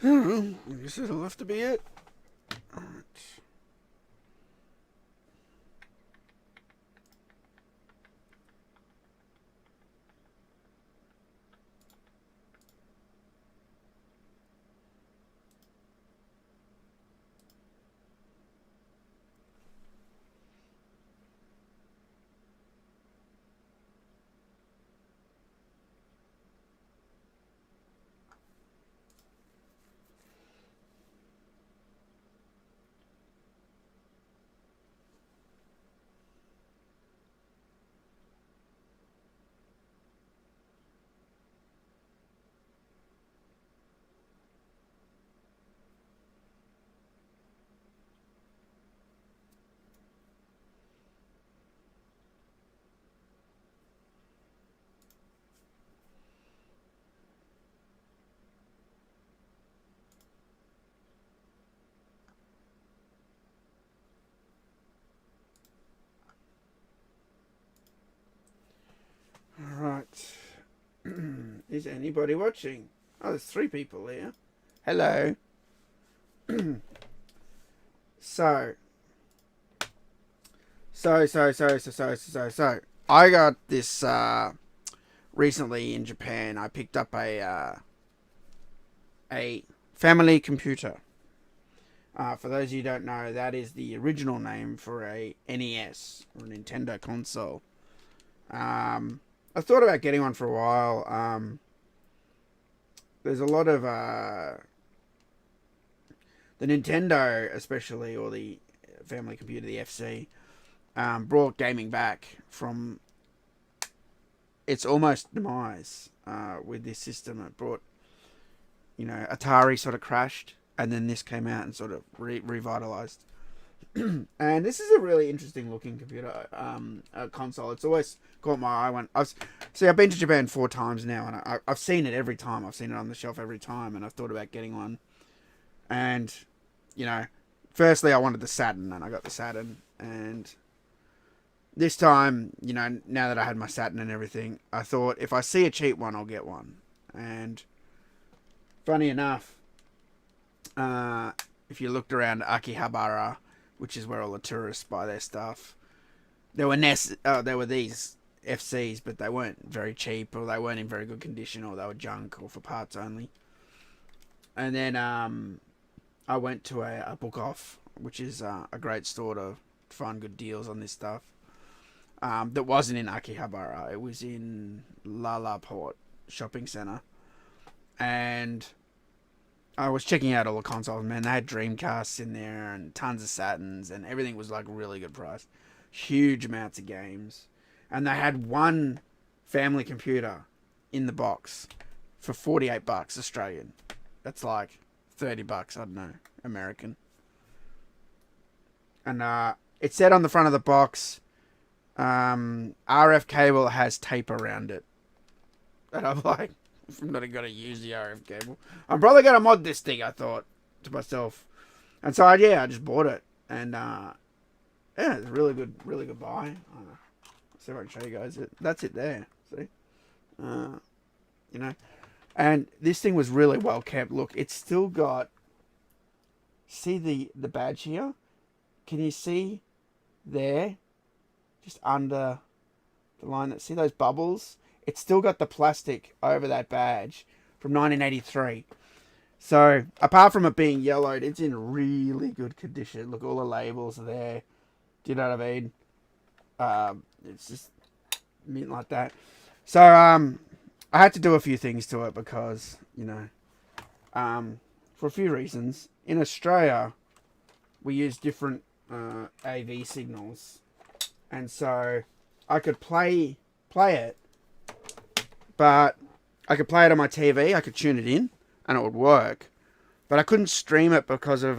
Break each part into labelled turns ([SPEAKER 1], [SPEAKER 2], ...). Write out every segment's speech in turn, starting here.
[SPEAKER 1] I guess it'll have to be it. Alright. Alright. Is anybody watching? Oh, there's 3 people here. Hello. So. So. I got this recently in Japan. I picked up a family computer. For those of you who don't know, that is the original name for a NES, or a Nintendo console. I thought about getting one for a while. There's a lot of the Nintendo, especially, or the family computer, the FC, brought gaming back from its almost demise with this system. It brought, Atari sort of crashed, and then this came out and sort of revitalized. And this is a really interesting looking computer console. It's always caught my eye. I've been to Japan 4 times now, and I've seen it every time. I've seen it on the shelf every time, and I've thought about getting one. And firstly I wanted the Saturn, and I got the Saturn. And this time, now that I had my Saturn and everything, I thought if I see a cheap one, I'll get one. And funny enough, if you looked around Akihabara, which is where all the tourists buy their stuff, there were these FCs, but they weren't very cheap, or they weren't in very good condition, or they were junk, or for parts only. And then I went to a Book Off, which is a great store to find good deals on this stuff. That wasn't in Akihabara. It was in Lalaport Shopping Centre. And I was checking out all the consoles, man. They had Dreamcasts in there and tons of Saturns, and everything was like really good price. Huge amounts of games. And they had one family computer in the box for $48 Australian. That's like $30, I don't know, American. And it said on the front of the box, RF cable has tape around it. And I'm like, I'm not going to use the RF cable. I'm probably going to mod this thing, I thought to myself. And so, I just bought it. And, yeah, it's a really good buy. See if I can show you guys it. That's it there. See? You know? And this thing was really well kept. Look, it's still got... See the badge here? Can you see there? Just under the line. See those bubbles? It's still got the plastic over that badge from 1983. So, apart from it being yellowed, it's in really good condition. Look, all the labels are there. Do you know what I mean? It's just mint like that. So, I had to do a few things to it because, you know, for a few reasons. In Australia, we use different AV signals. And so, I could play it, but I could play it on my TV. I could tune it in, and it would work. But I couldn't stream it because of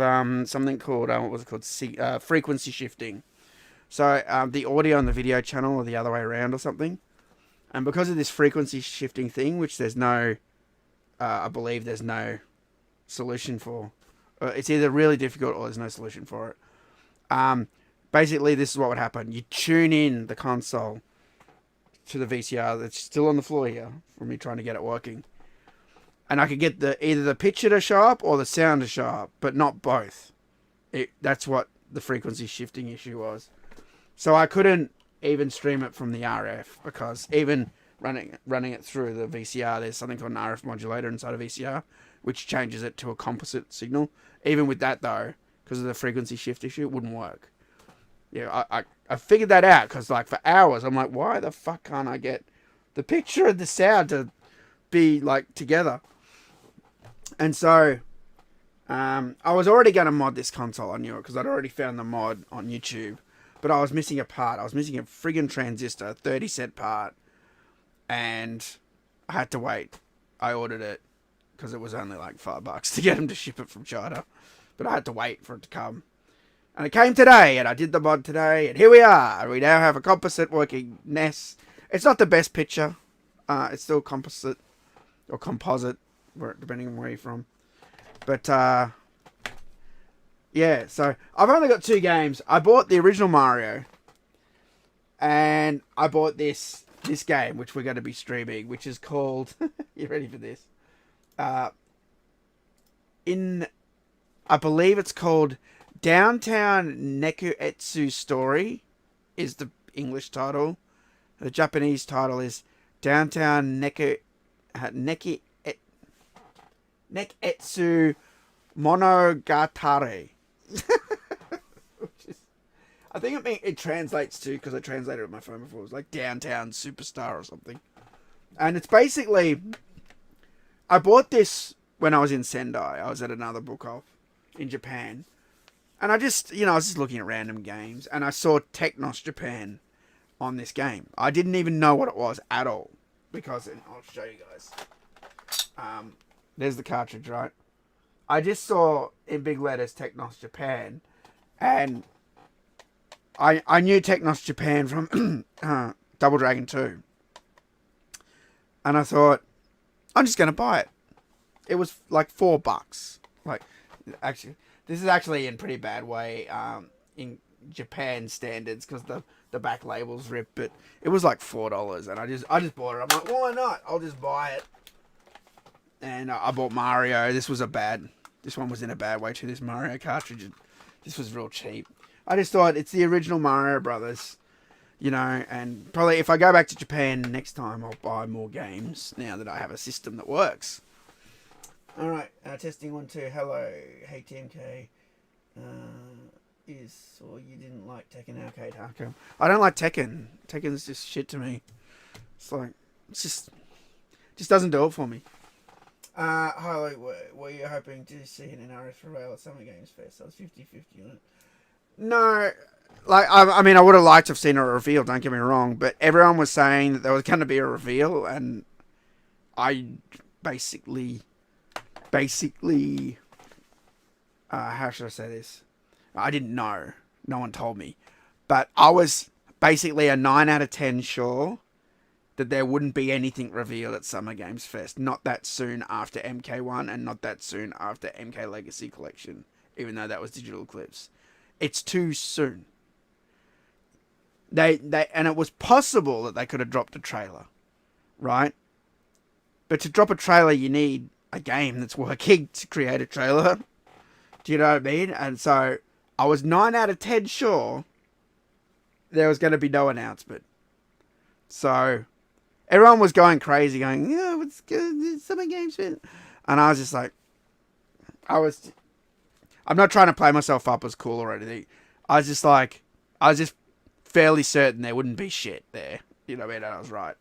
[SPEAKER 1] something called, what was it called? Frequency shifting. So the audio on the video channel or the other way around or something. And because of this frequency shifting thing, which there's no, I believe there's no solution for. It's either really difficult or there's no solution for it. Basically, this is what would happen. You tune in the console to the VCR that's still on the floor here for me trying to get it working. And I could get either the picture to show up or the sound to show up, but not both. That's what the frequency shifting issue was. So I couldn't even stream it from the RF because even running it through the VCR, there's something called an RF modulator inside a VCR, which changes it to a composite signal. Even with that though, because of the frequency shift issue, it wouldn't work. Yeah, I figured that out because like for hours I'm like, why the fuck can't I get the picture and the sound to be like together? And so I was already going to mod this console. I knew it because I'd already found the mod on YouTube. But I was missing a part. I was missing a friggin' transistor, a 30-cent part. And I had to wait. I ordered it because it was only like $5 to get them to ship it from China. But I had to wait for it to come. And it came today, and I did the mod today, and here we are. We now have a composite working NES. It's not the best picture. It's still composite, or composite, depending on where you're from. But, yeah, so I've only got 2 games. I bought the original Mario, and I bought this game, which we're going to be streaming, which is called, you ready for this? I believe it's called Downtown Neketsu Story is the English title. The Japanese title is Downtown Neketsu Monogatari. I think it translates to, because I translated it on my phone before, it was like Downtown Superstar or something. And it's basically, I bought this when I was in Sendai. I was at another book off in Japan. And I was just looking at random games, and I saw Technos Japan on this game. I didn't even know what it was at all, because, and I'll show you guys. There's the cartridge, right? I just saw in big letters Technos Japan, and I knew Technos Japan from Double Dragon 2. And I thought, I'm just going to buy it. It was like $4. Like, actually, this is actually in pretty bad way in Japan standards because the back label's ripped, but it was like $4, and I just bought it. I'm like, why not? I'll just buy it. And I bought Mario. This one was in a bad way too. This Mario cartridge, this was real cheap. I just thought it's the original Mario Brothers, and probably if I go back to Japan next time, I'll buy more games now that I have a system that works. Alright, testing 1, 2. Hello, hey TMK. Or you didn't like Tekken Arcade Hardcore? I don't like Tekken. Tekken's just shit to me. It's just doesn't do it for me. Hi, were you hoping to see an NRS for Rail at Summer Games Fest? I was 50-50 on it. No, I mean, I would have liked to have seen a reveal, don't get me wrong, but everyone was saying that there was going to be a reveal, and I basically, how should I say this? I didn't know. No one told me. But I was basically a 9 out of 10 sure that there wouldn't be anything revealed at Summer Games Fest. Not that soon after MK1 and not that soon after MK Legacy Collection. Even though that was Digital Eclipse. It's too soon. And it was possible that they could have dropped a trailer, right? But to drop a trailer, you need a game that's working to create a trailer. Do you know what I mean? And so I was 9 out of 10 sure there was going to be no announcement. So everyone was going crazy, going, yeah, what's good? Summer Games Fest. And I was just like, I'm not trying to play myself up as cool or anything. I was just fairly certain there wouldn't be shit there. You know what I mean? And I was right.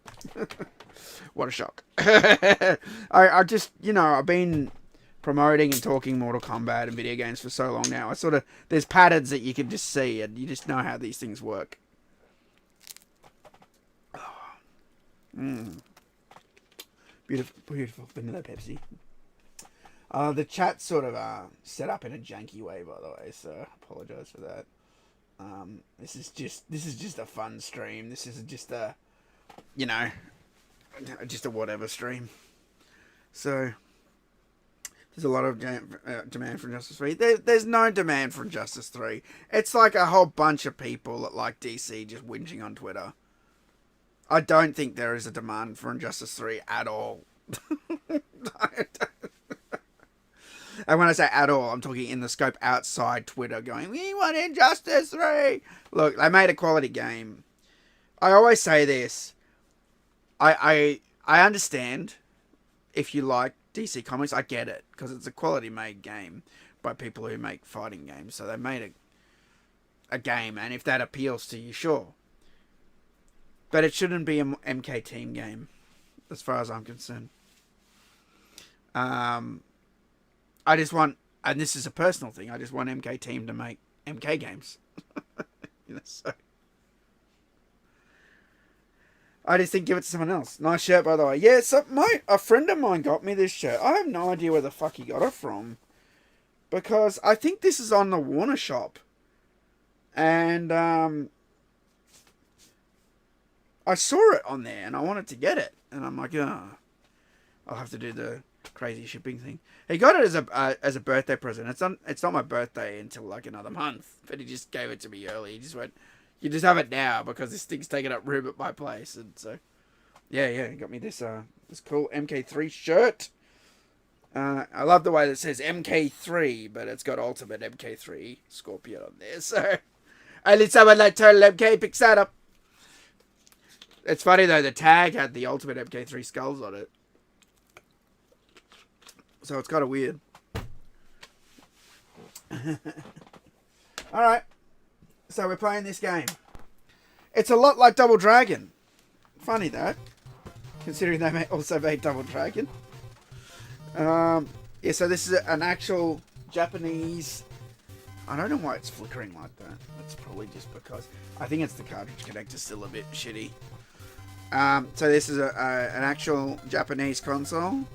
[SPEAKER 1] What a shock. I just, I've been promoting and talking Mortal Kombat and video games for so long now. There's patterns that you can just see and you just know how these things work. Beautiful, beautiful vanilla Pepsi. The chat's sort of set up in a janky way, by the way, so I apologise for that. This is just a fun stream. This is just a, just a whatever stream. So there's a lot of demand for Injustice 3. There's no demand for Injustice 3. It's like a whole bunch of people that like DC just whinging on Twitter. I don't think there is a demand for Injustice 3 at all. And when I say at all, I'm talking in the scope outside Twitter going, we want Injustice 3. Look, they made a quality game. I always say this. I understand if you like DC Comics. I get it. Because it's a quality made game by people who make fighting games. So they made a game. And if that appeals to you, sure. But it shouldn't be an MK Team game. As far as I'm concerned. I just want, and this is a personal thing, I just want MK Team to make MK games. So I just think give it to someone else. Nice shirt, by the way. Yeah, so a friend of mine got me this shirt. I have no idea where the fuck he got it from. Because I think this is on the Warner Shop. And I saw it on there and I wanted to get it. And I'm like, I'll have to do the crazy shipping thing. He got it as a birthday present. It's not my birthday until like another month, but he just gave it to me early. He just went, you just have it now because this thing's taking up room at my place. And so yeah, he got me this cool MK3 shirt. I love the way that it says MK3, but it's got Ultimate MK3 Scorpion on there. So only someone like Total MK picks that up. It's funny though, the tag had the Ultimate MK3 skulls on it. So it's kind of weird. Alright. So we're playing this game. It's a lot like Double Dragon. Funny that. Considering they also made Double Dragon. Yeah, so this is an actual Japanese... I don't know why it's flickering like that. That's probably just because... I think it's the cartridge connector's still a bit shitty. So this is an actual Japanese console.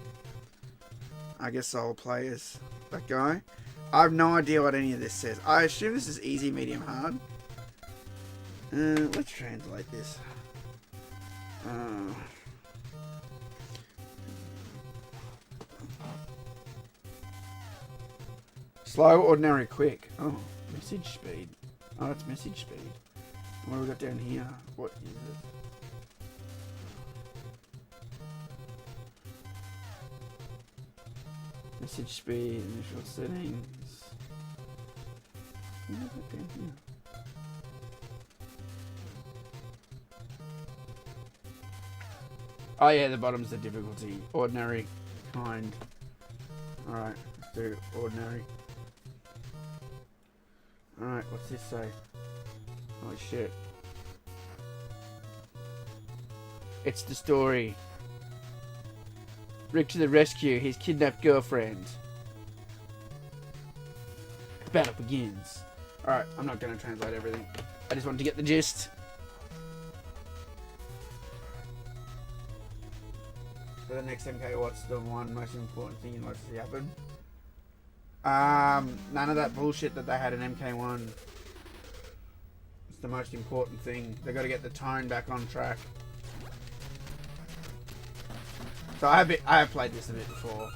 [SPEAKER 1] I guess I'll play as that guy. I have no idea what any of this says. I assume this is easy, medium, hard. Let's translate this. Slow, ordinary, quick. Oh, message speed. Oh, it's message speed. What have we got down here? What is it? Message speed, initial settings. Oh yeah, the bottom's the difficulty. Ordinary, kind. Alright, let's do ordinary. Alright, what's this say? Oh shit. It's the story. Rick to the rescue, his kidnapped girlfriend. The battle begins. Alright, I'm not going to translate everything. I just wanted to get the gist. For the next MK, what's the one most important thing you'd like to see happen? None of that bullshit that they had in MK1. It's the most important thing. They got to get the tone back on track. So I have played this a bit before.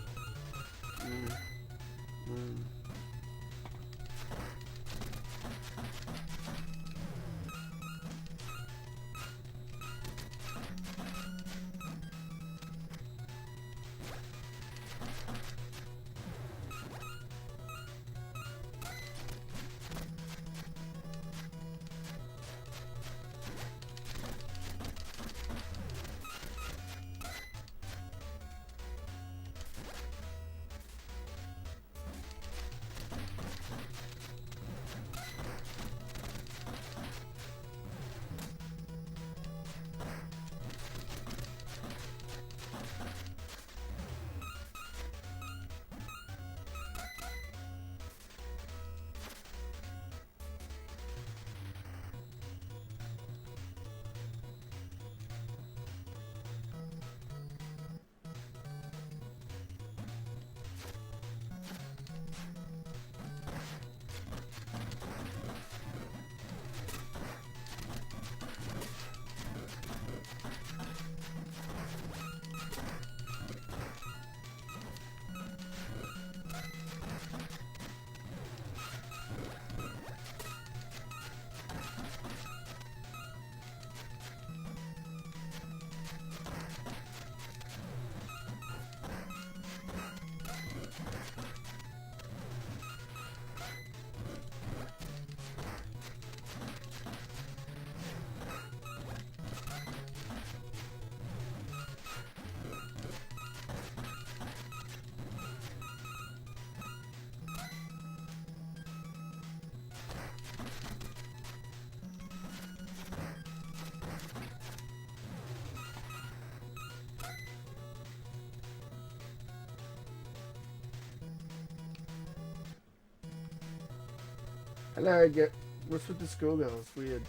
[SPEAKER 1] Hello, get. What's with the schoolgirls? Weird.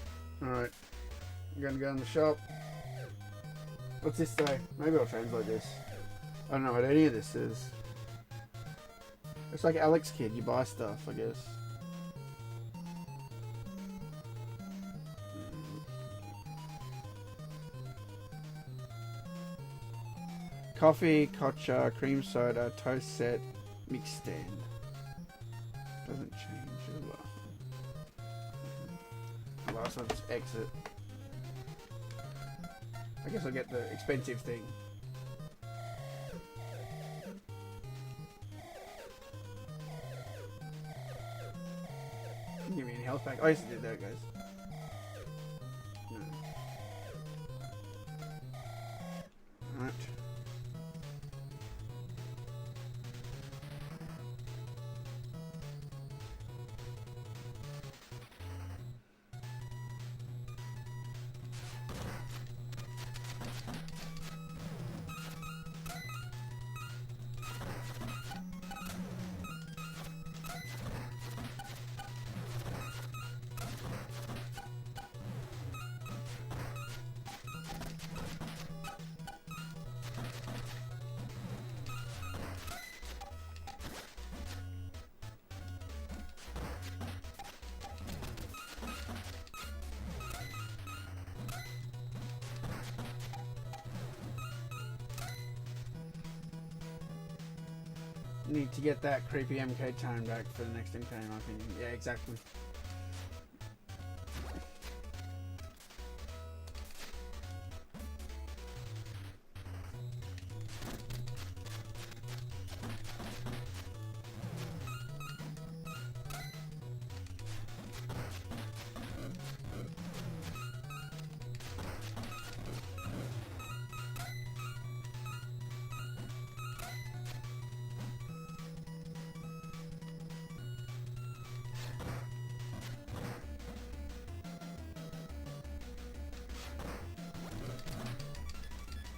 [SPEAKER 1] Alright. I'm gonna go in the shop. What's this say? Maybe I'll translate this. I don't know what any of this is. It's like Alex Kid, you buy stuff, I guess. Coffee, kotcha, cream soda, toast set, mix stand. Doesn't change the last one's exit. I guess I'll get the expensive thing. Give me any health pack. I used to do that, guys. No. Alright. Need to get that creepy MK tone back for the next MK, in my opinion. Yeah, exactly.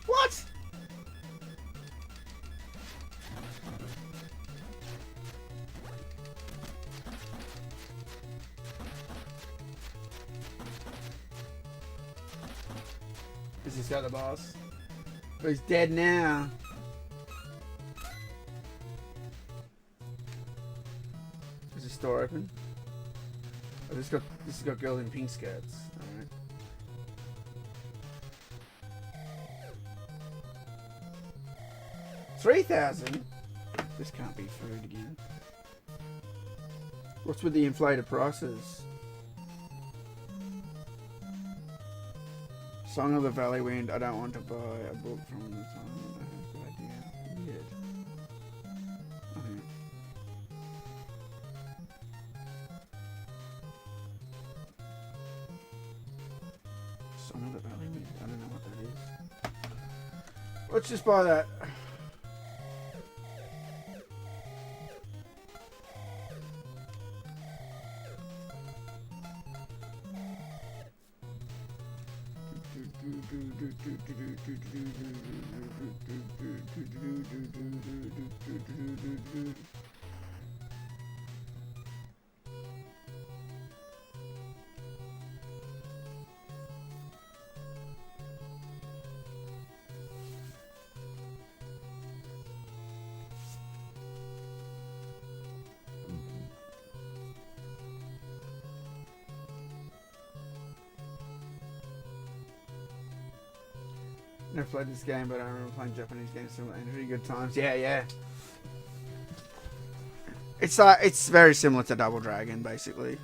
[SPEAKER 1] What? Is this guy the boss? Oh, he's dead now. Is this door open? Oh, this has got girls in pink skirts. Alright. $3,000? This can't be food again. What's with the inflated prices? Song of the Valley Wind. I don't want to buy a book from the song. I have no idea. Weird. Okay. Song of the Valley Wind. I don't know what that is. Let's just buy that. Never played this game, but I remember playing Japanese games similar and really good times. Yeah, yeah. It's very similar to Double Dragon, basically.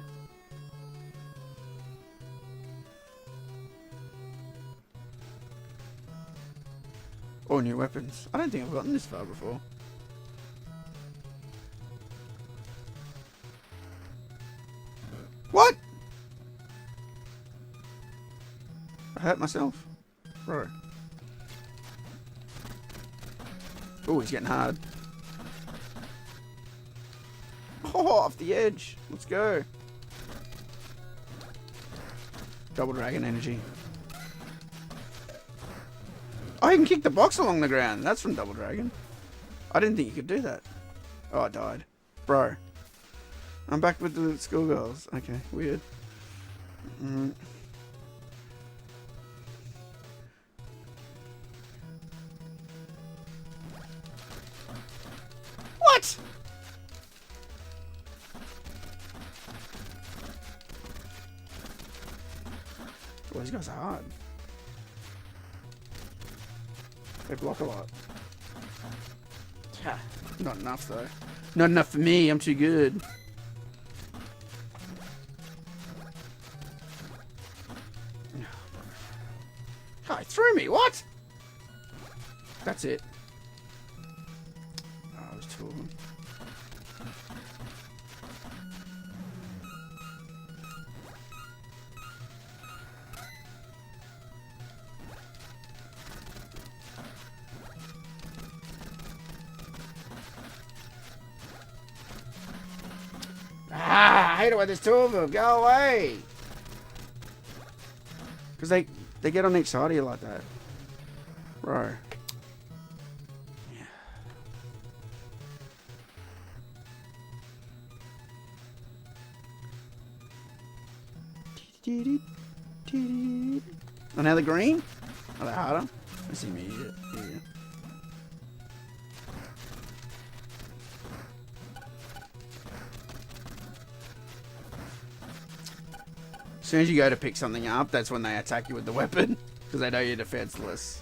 [SPEAKER 1] Or new weapons. I don't think I've gotten this far before. What? I hurt myself. Bro. Oh, he's getting hard. Oh, off the edge. Let's go. Double Dragon energy. Oh, you can kick the box along the ground. That's from Double Dragon. I didn't think you could do that. Oh, I died. Bro. I'm back with the schoolgirls. Okay, weird. Mm. What? Well, these guys are hard. They block a lot. Not enough, though. Not enough for me. I'm too good. Oh, he threw me. What? That's it. Oh, there's two of them. Ah, I hate it when there's two of them. Go away. Because they get on each side of you like that. Bro. Oh, now the green? Are they harder? I see me. Yeah. As soon as you go to pick something up, that's when they attack you with the weapon. Because they know you're defenseless.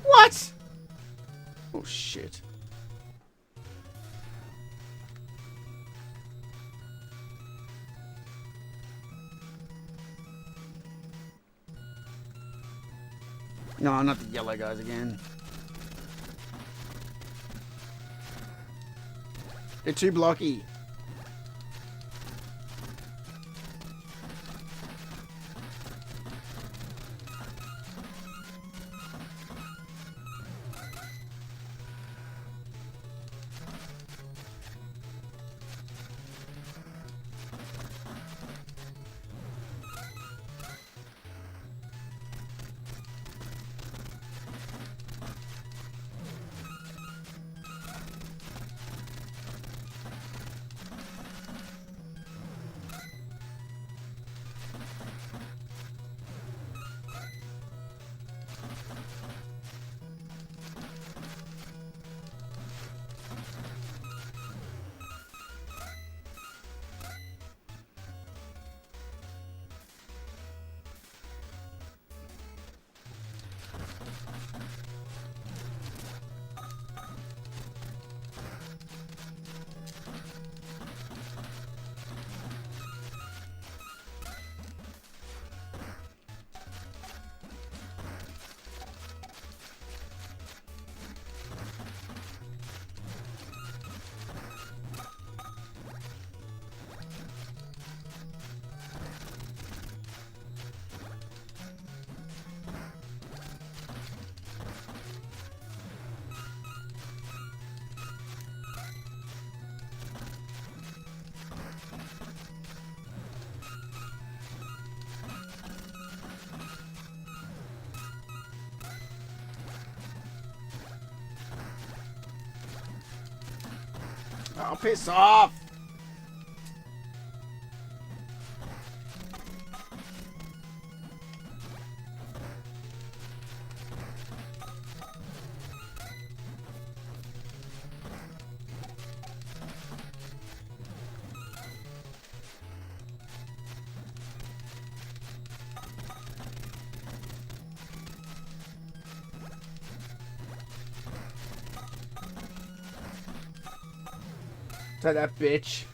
[SPEAKER 1] What? Oh, shit. No, not the yellow guys again. They're too blocky. Oh, piss off! Take that, bitch.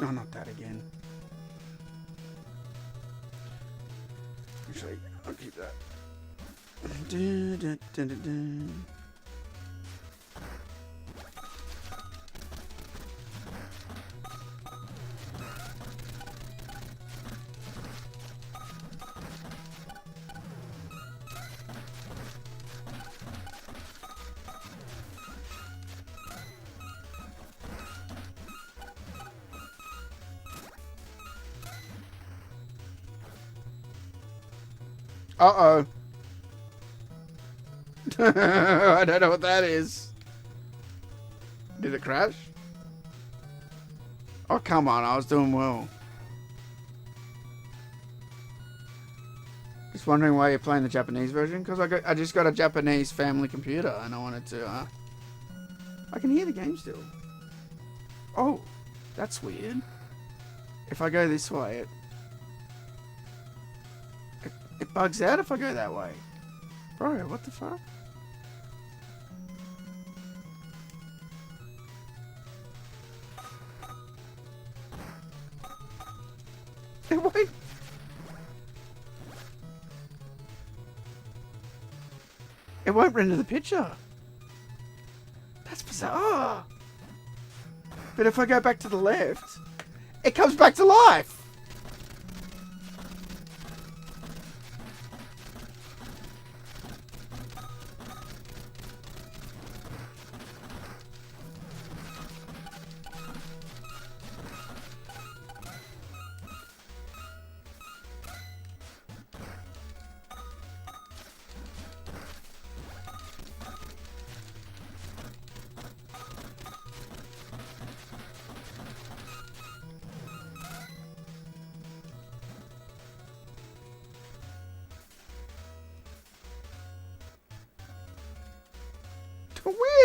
[SPEAKER 1] No, not that again. Actually, I'll keep that. Dun, dun, dun, dun, dun. Uh-oh. I don't know what that is. Did it crash? Oh, come on. I was doing well. Just wondering why you're playing the Japanese version? Because I just got a Japanese family computer and I wanted to... I can hear the game still. Oh, that's weird. If I go this way, it bugs out if I go that way. Bro, what the fuck? It won't... It won't render the picture. That's bizarre. But if I go back to the left, it comes back to life.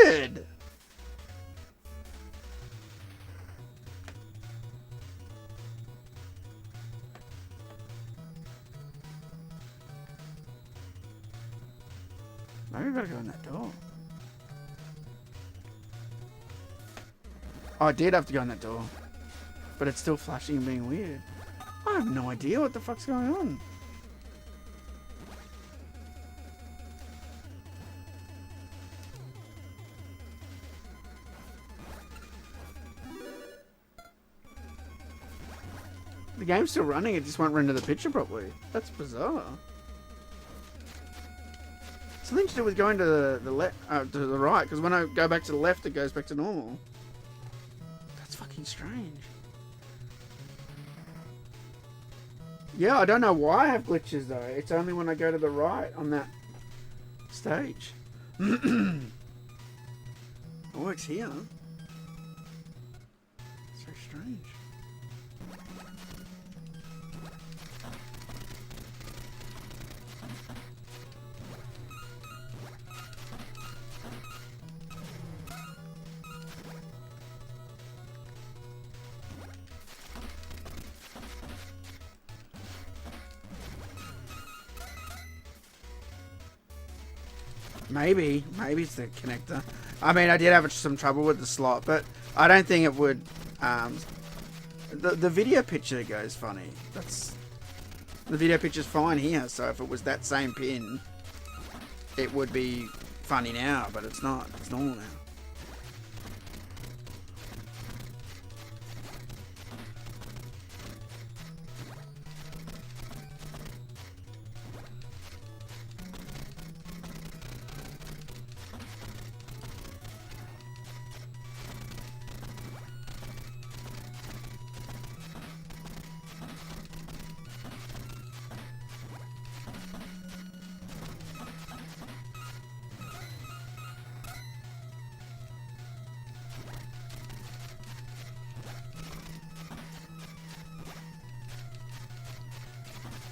[SPEAKER 1] Weird. Maybe I gotta go in that door. Oh, I did have to go in that door. But it's still flashing and being weird. I have no idea what the fuck's going on. The game's still running, it just won't render the picture properly. That's bizarre. Something to do with going to the left, to the right, because when I go back to the left, it goes back to normal. That's fucking strange. Yeah, I don't know why I have glitches though. It's only when I go to the right on that stage. It works here. It's very strange. Maybe it's the connector. I mean, I did have some trouble with the slot, but I don't think it would. The video picture goes funny. The video picture's fine here. So if it was that same pin, it would be funny now, but it's not. It's normal now.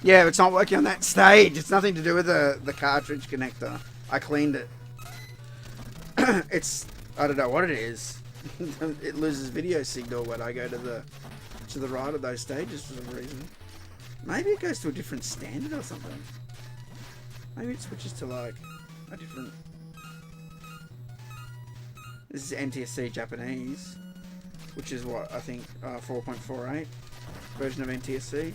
[SPEAKER 1] Yeah, it's not working on that stage. It's nothing to do with the cartridge connector. I cleaned it. I don't know what it is. It loses video signal when I go to the right of those stages for some reason. Maybe it goes to a different standard or something. Maybe it switches to like a different... This is NTSC Japanese, which is what I think 4.48 version of NTSC.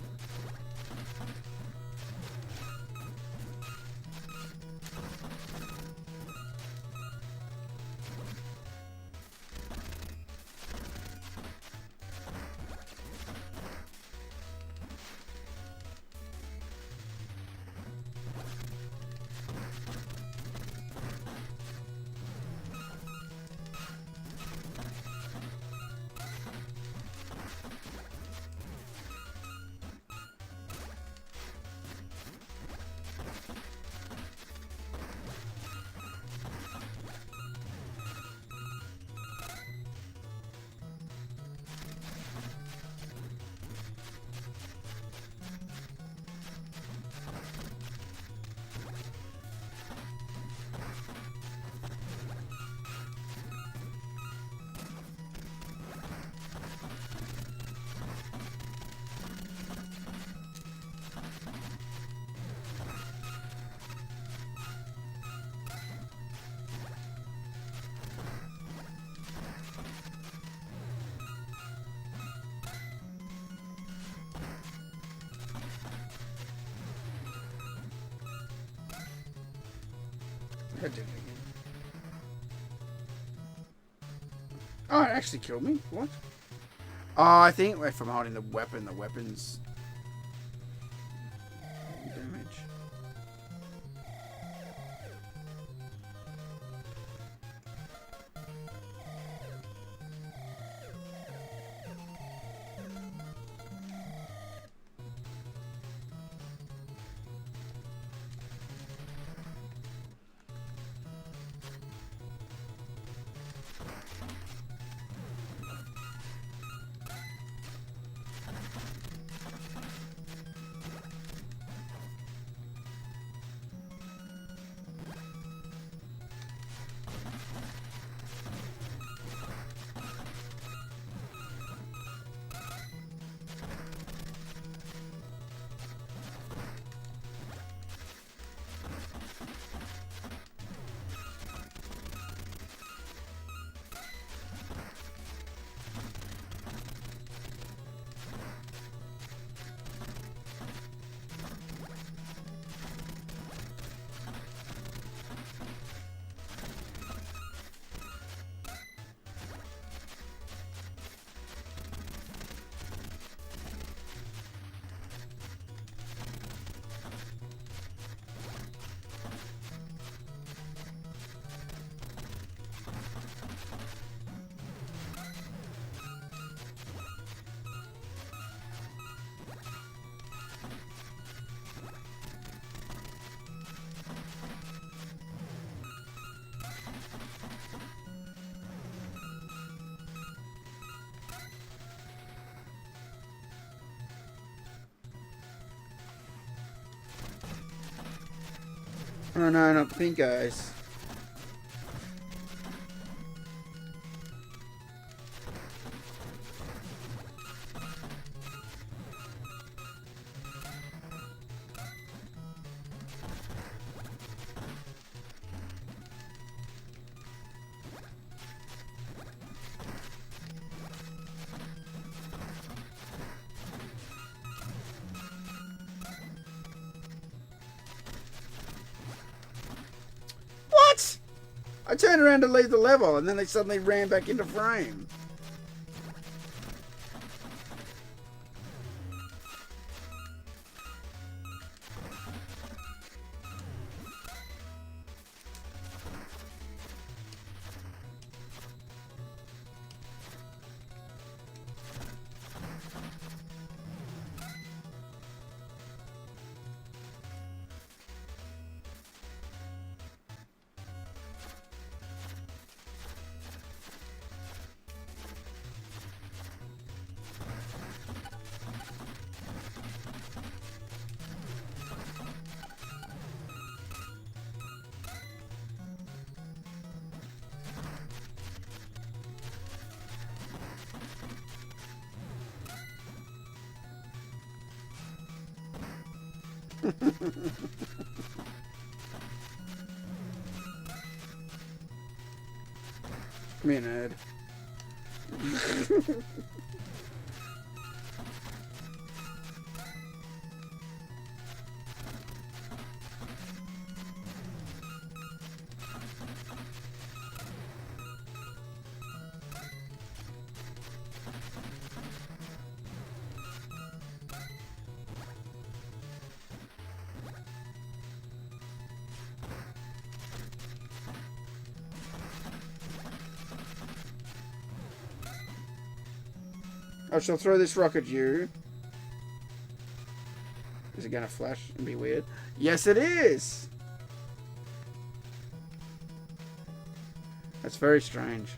[SPEAKER 1] I did it again. Oh, it actually killed me? What? Oh, I think if I'm holding the weapon's damage. Oh no, not pink eyes. What? I turned around to leave the level and then they suddenly ran back into frame. Come here, nerd. I shall throw this rock at you. Is it gonna flash and be weird? Yes, it is! That's very strange.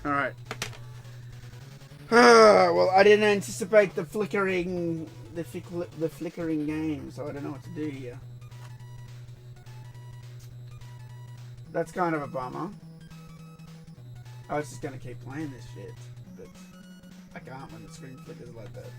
[SPEAKER 1] Alright. Well, I didn't anticipate the the flickering game, so I don't know what to do here. That's kind of a bummer. I was just gonna keep playing this shit, but I can't when the screen flickers like that.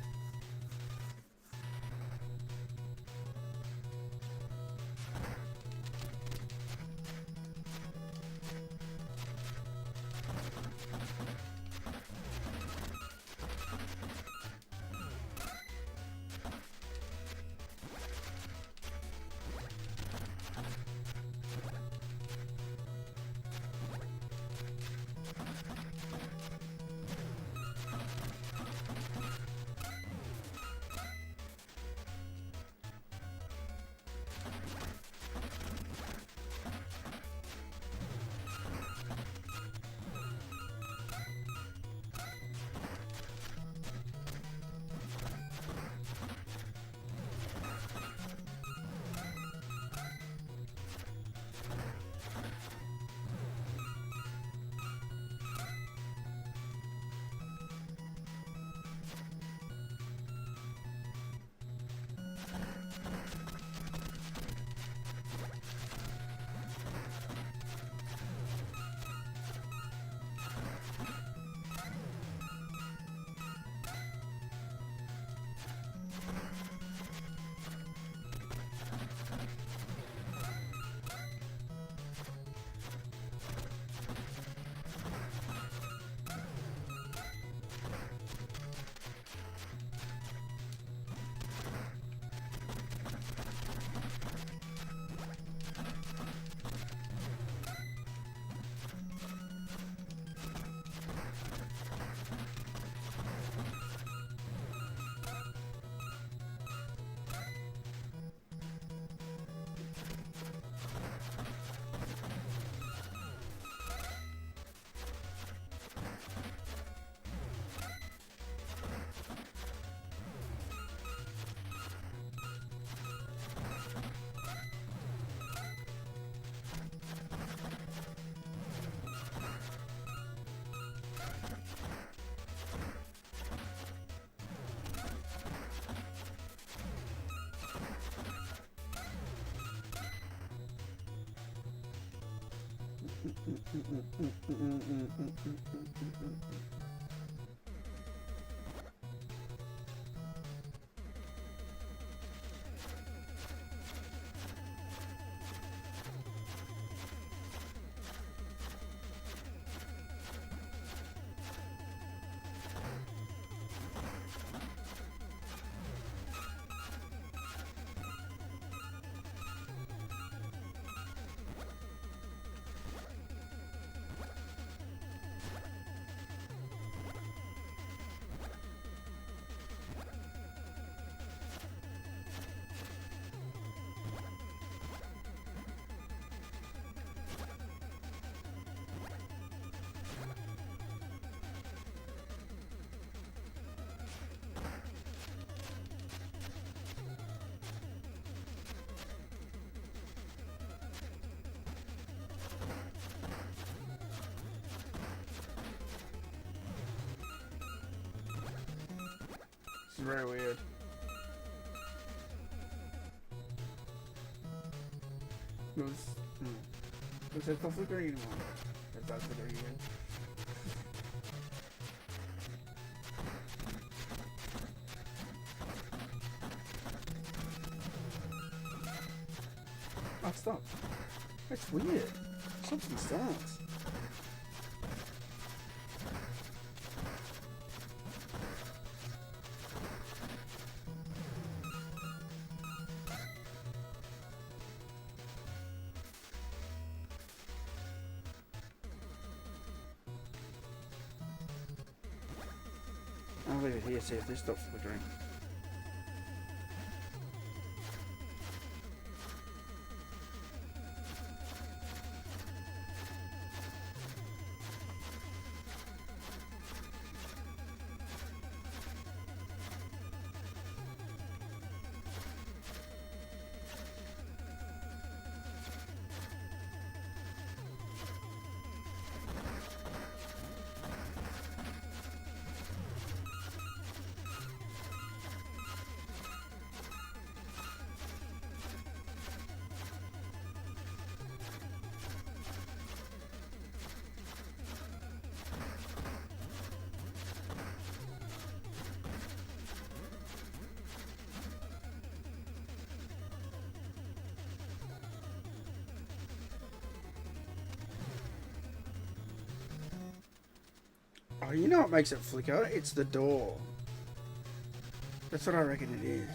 [SPEAKER 1] It's very weird. Because it's not flickering anymore. It does flicker again. Oh, stop. That's weird. Stops and starts. I'll leave it here, see if this stops flickering. Oh, you know what makes it flicker? It's the door. That's what I reckon it is.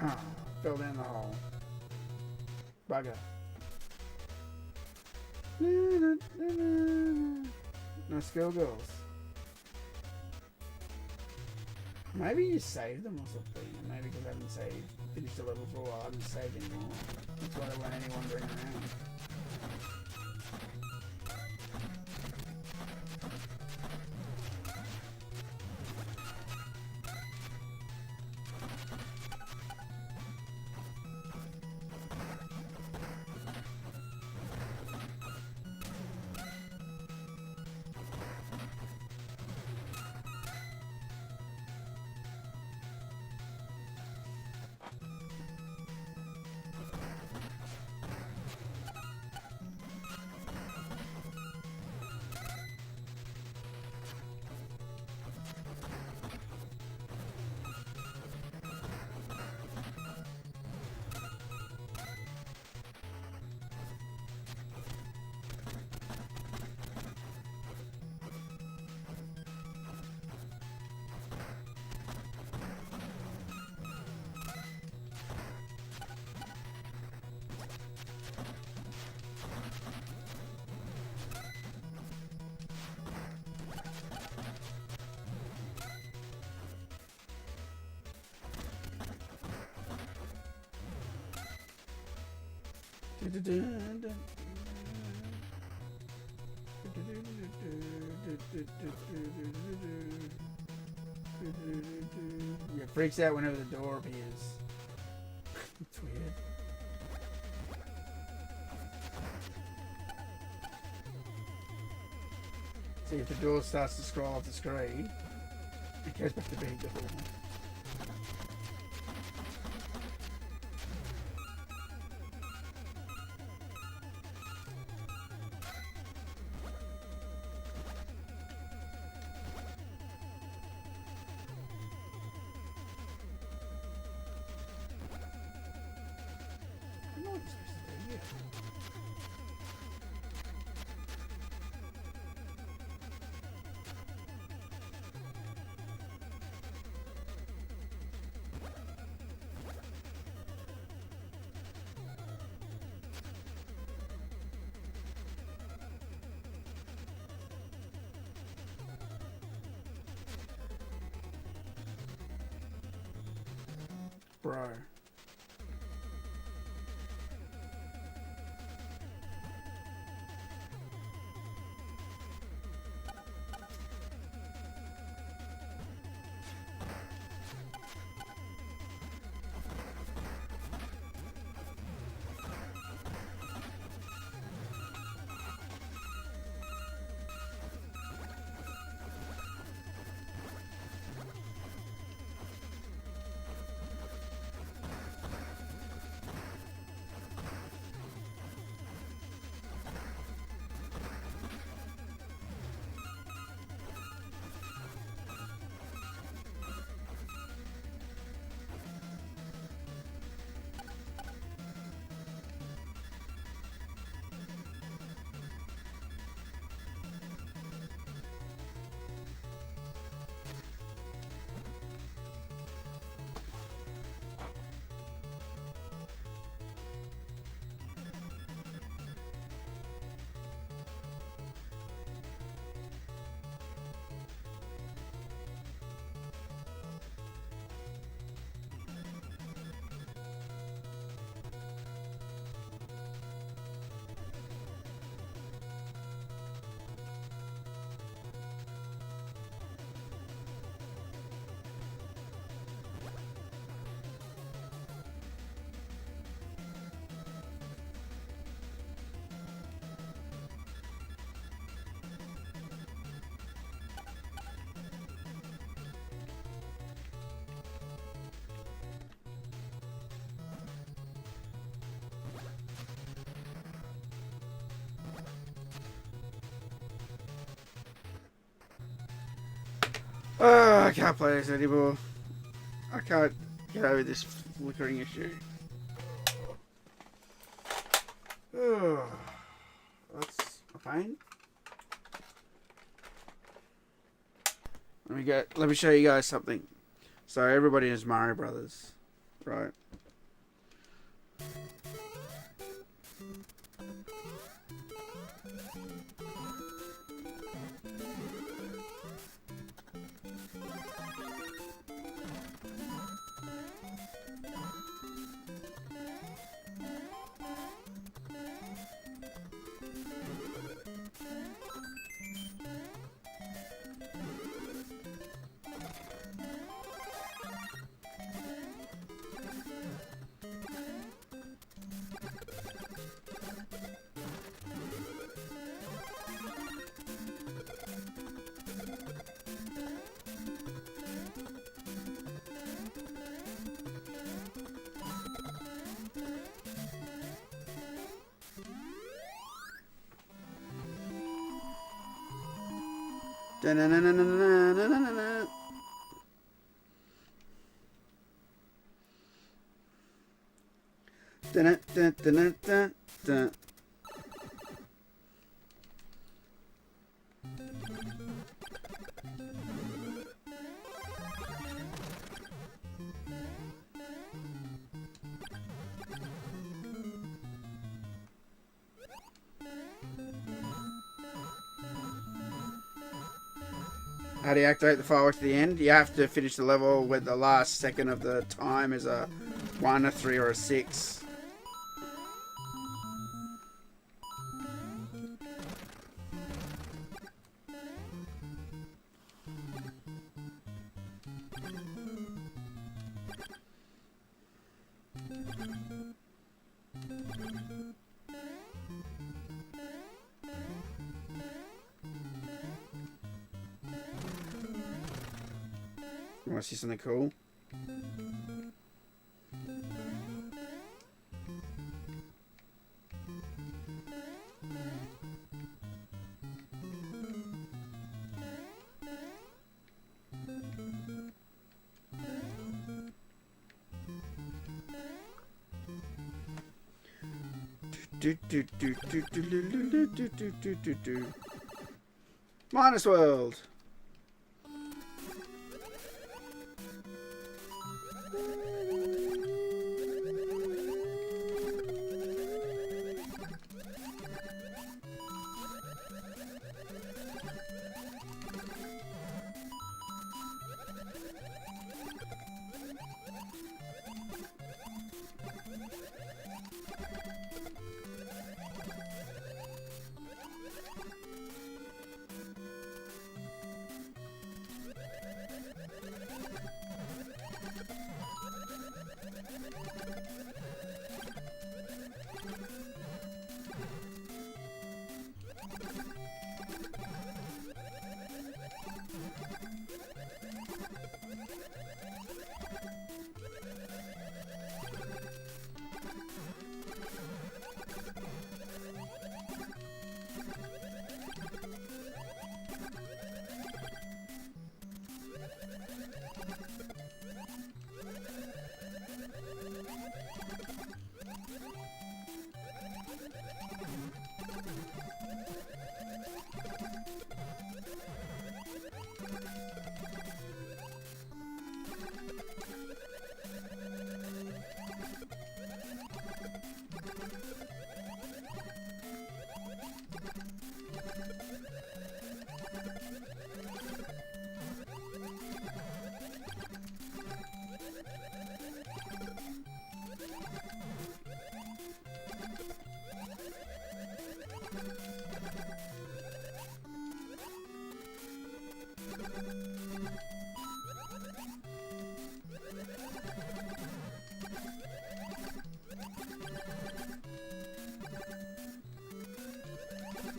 [SPEAKER 1] Oh, fell down the hole. Bugger. No skill girls. Maybe you saved them or something. Maybe because I haven't finished the level for a while, I haven't saved anymore. That's why there weren't any wandering around. Yeah, freaks out whenever the door appears. It's weird. See, if the door starts to scroll off the screen, it goes back to being normal. I don't know what you're supposed to do here. Bro. Oh, I can't play this anymore. I can't get over this flickering issue. Oh, that's a pain. Let me show you guys something. So everybody knows Mario Brothers, right? Da-na-na-na-na-na-na-na-na. Da-na-da-da-da-da-da. How do you activate the fireworks at the end? You have to finish the level with the last second of the time is a 1, a 3, or a 6. You want to see something cool? Minus World.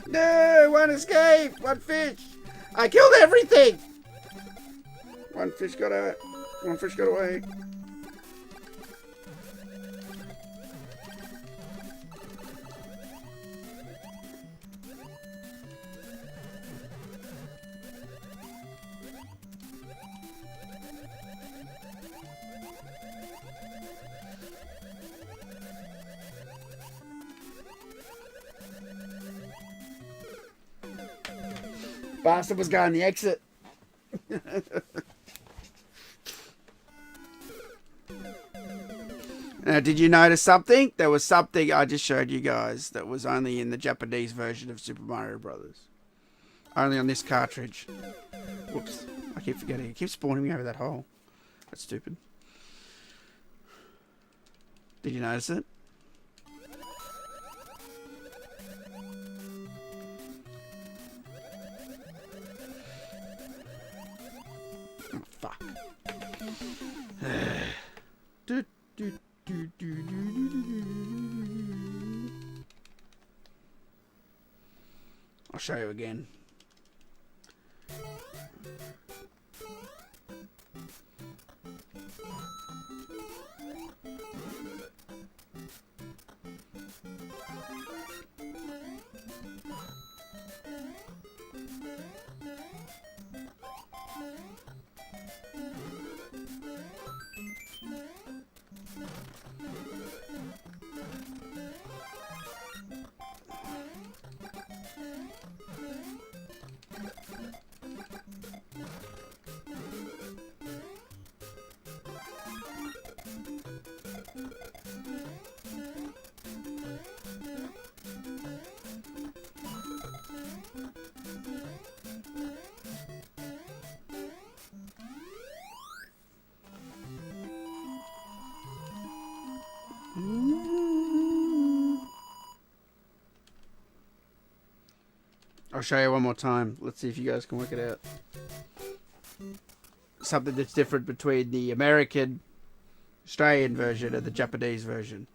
[SPEAKER 1] No, one escape, one fish. I killed everything. One fish got out. One fish got away. Bastard was going the exit. Now, did you notice something? There was something I just showed you guys that was only in the Japanese version of Super Mario Brothers. Only on this cartridge. Whoops. I keep forgetting. It keeps spawning me over that hole. That's stupid. Did you notice it? Oh, fuck. I'll show you again. I'll show you one more time. Let's see if you guys can work it out. Something that's different between the American, Australian version and the Japanese version.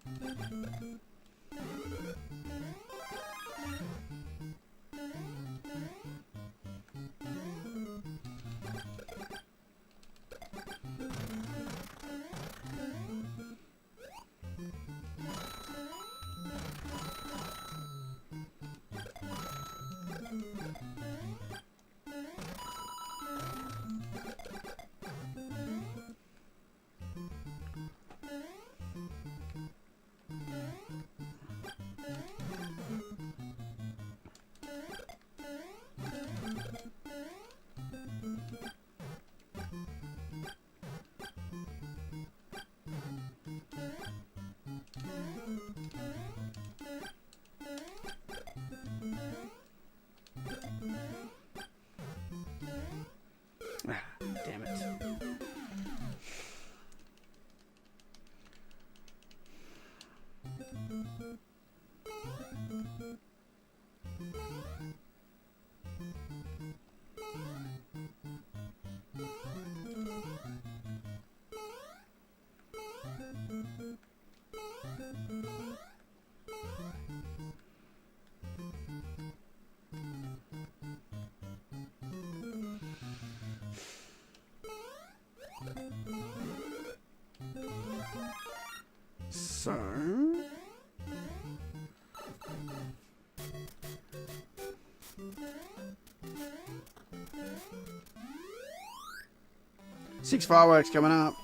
[SPEAKER 1] 6 fireworks coming up.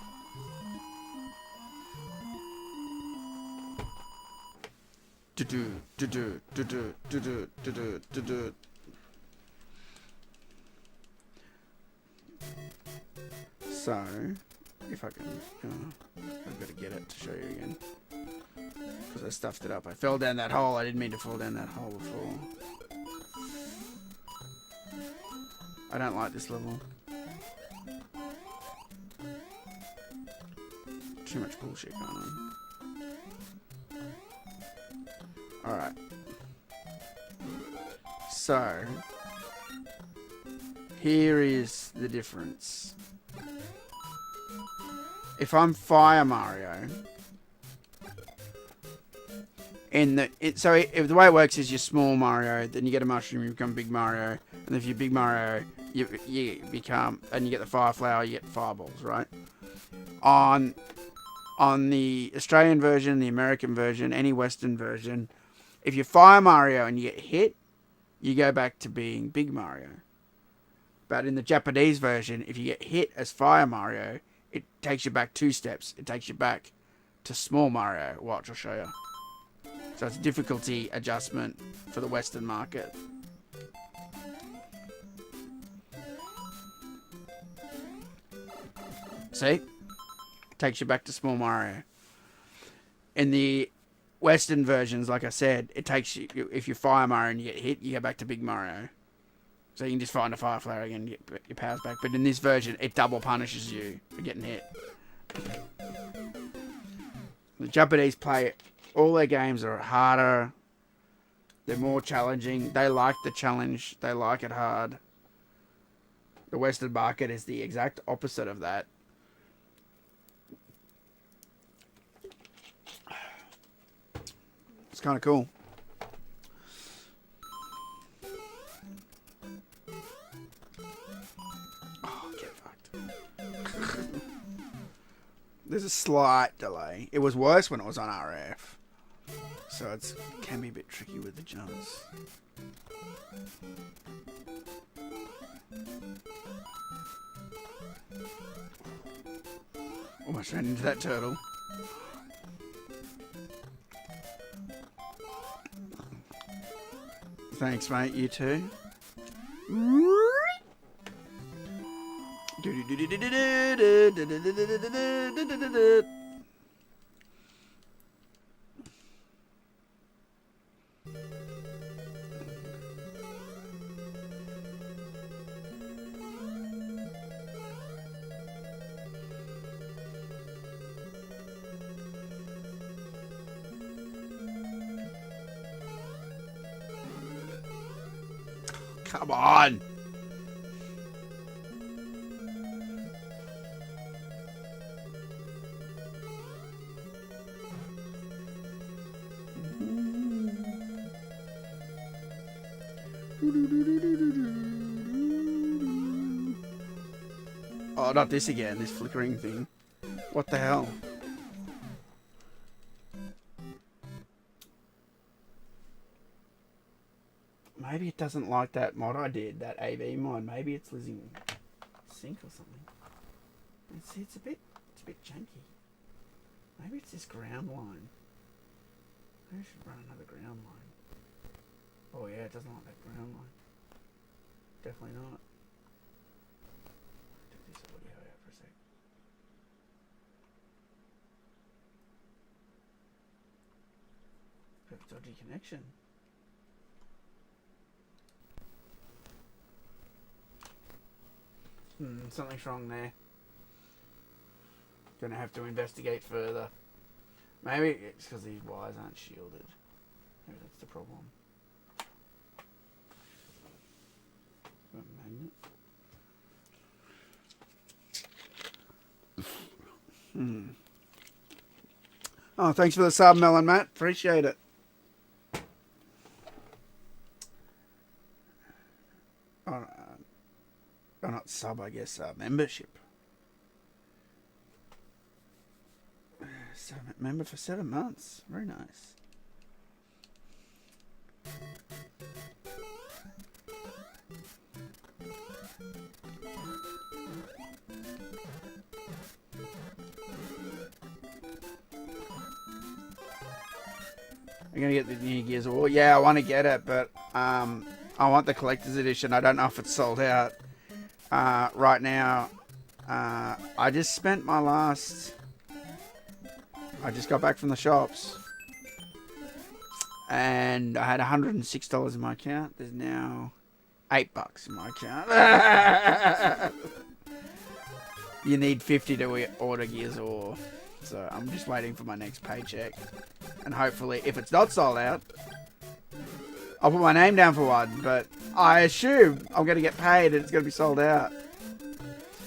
[SPEAKER 1] So, if I can, I've got to get it to show you again. Because I stuffed it up. I fell down that hole. I didn't mean to fall down that hole before. I don't like this level. Too much bullshit going on. Alright. So, here is the difference. If I'm Fire Mario, so if the way it works is you're small Mario, then you get a mushroom, you become Big Mario, and if you're Big Mario, you become, and you get the Fire Flower, you get fireballs, right? On the Australian version, the American version, any Western version, if you're Fire Mario and you get hit, you go back to being Big Mario. But in the Japanese version, if you get hit as Fire Mario, it takes you back 2 steps. It takes you back to Small Mario. Watch, I'll show you. So it's a difficulty adjustment for the Western market. See? Takes you back to Small Mario. In the Western versions, like I said, it takes you, if you're Fire Mario and you get hit, you go back to Big Mario. So you can just find a Fire Flower again and get your powers back. But in this version, it double punishes you for getting hit. The Japanese play, all their games are harder. They're more challenging. They like the challenge. They like it hard. The Western market is the exact opposite of that. It's kind of cool. Oh, get fucked. There's a slight delay. It was worse when it was on RF. So it can be a bit tricky with the jumps. Almost ran into that turtle. Thanks, mate. You too. Come on. Oh, not this again, this flickering thing. What the hell? Maybe it doesn't like that mod I did, that AV mod. Maybe it's losing sync or something. And see, it's a bit janky. Maybe it's this ground line. Maybe I should run another ground line. Oh yeah, it doesn't like that ground line. Definitely not. Do this audio out for a sec. Bit of a dodgy connection. Something's wrong there. Gonna have to investigate further. Maybe it's because these wires aren't shielded. Maybe that's the problem. A magnet. Oh, thanks for the sub, Melon Matt. Appreciate it. Oh, not sub, I guess. Membership. So, member for 7 months. Very nice. I'm gonna get the new Gears of War. Yeah, I want to get it, but I want the collector's edition. I don't know if it's sold out right now. I just spent my last. I just got back from the shops, and I had $106 in my account. There's now $8 in my account. You need 50 to order Gears of War. So I'm just waiting for my next paycheck. And hopefully, if it's not sold out, I'll put my name down for one. But I assume I'm going to get paid and it's going to be sold out.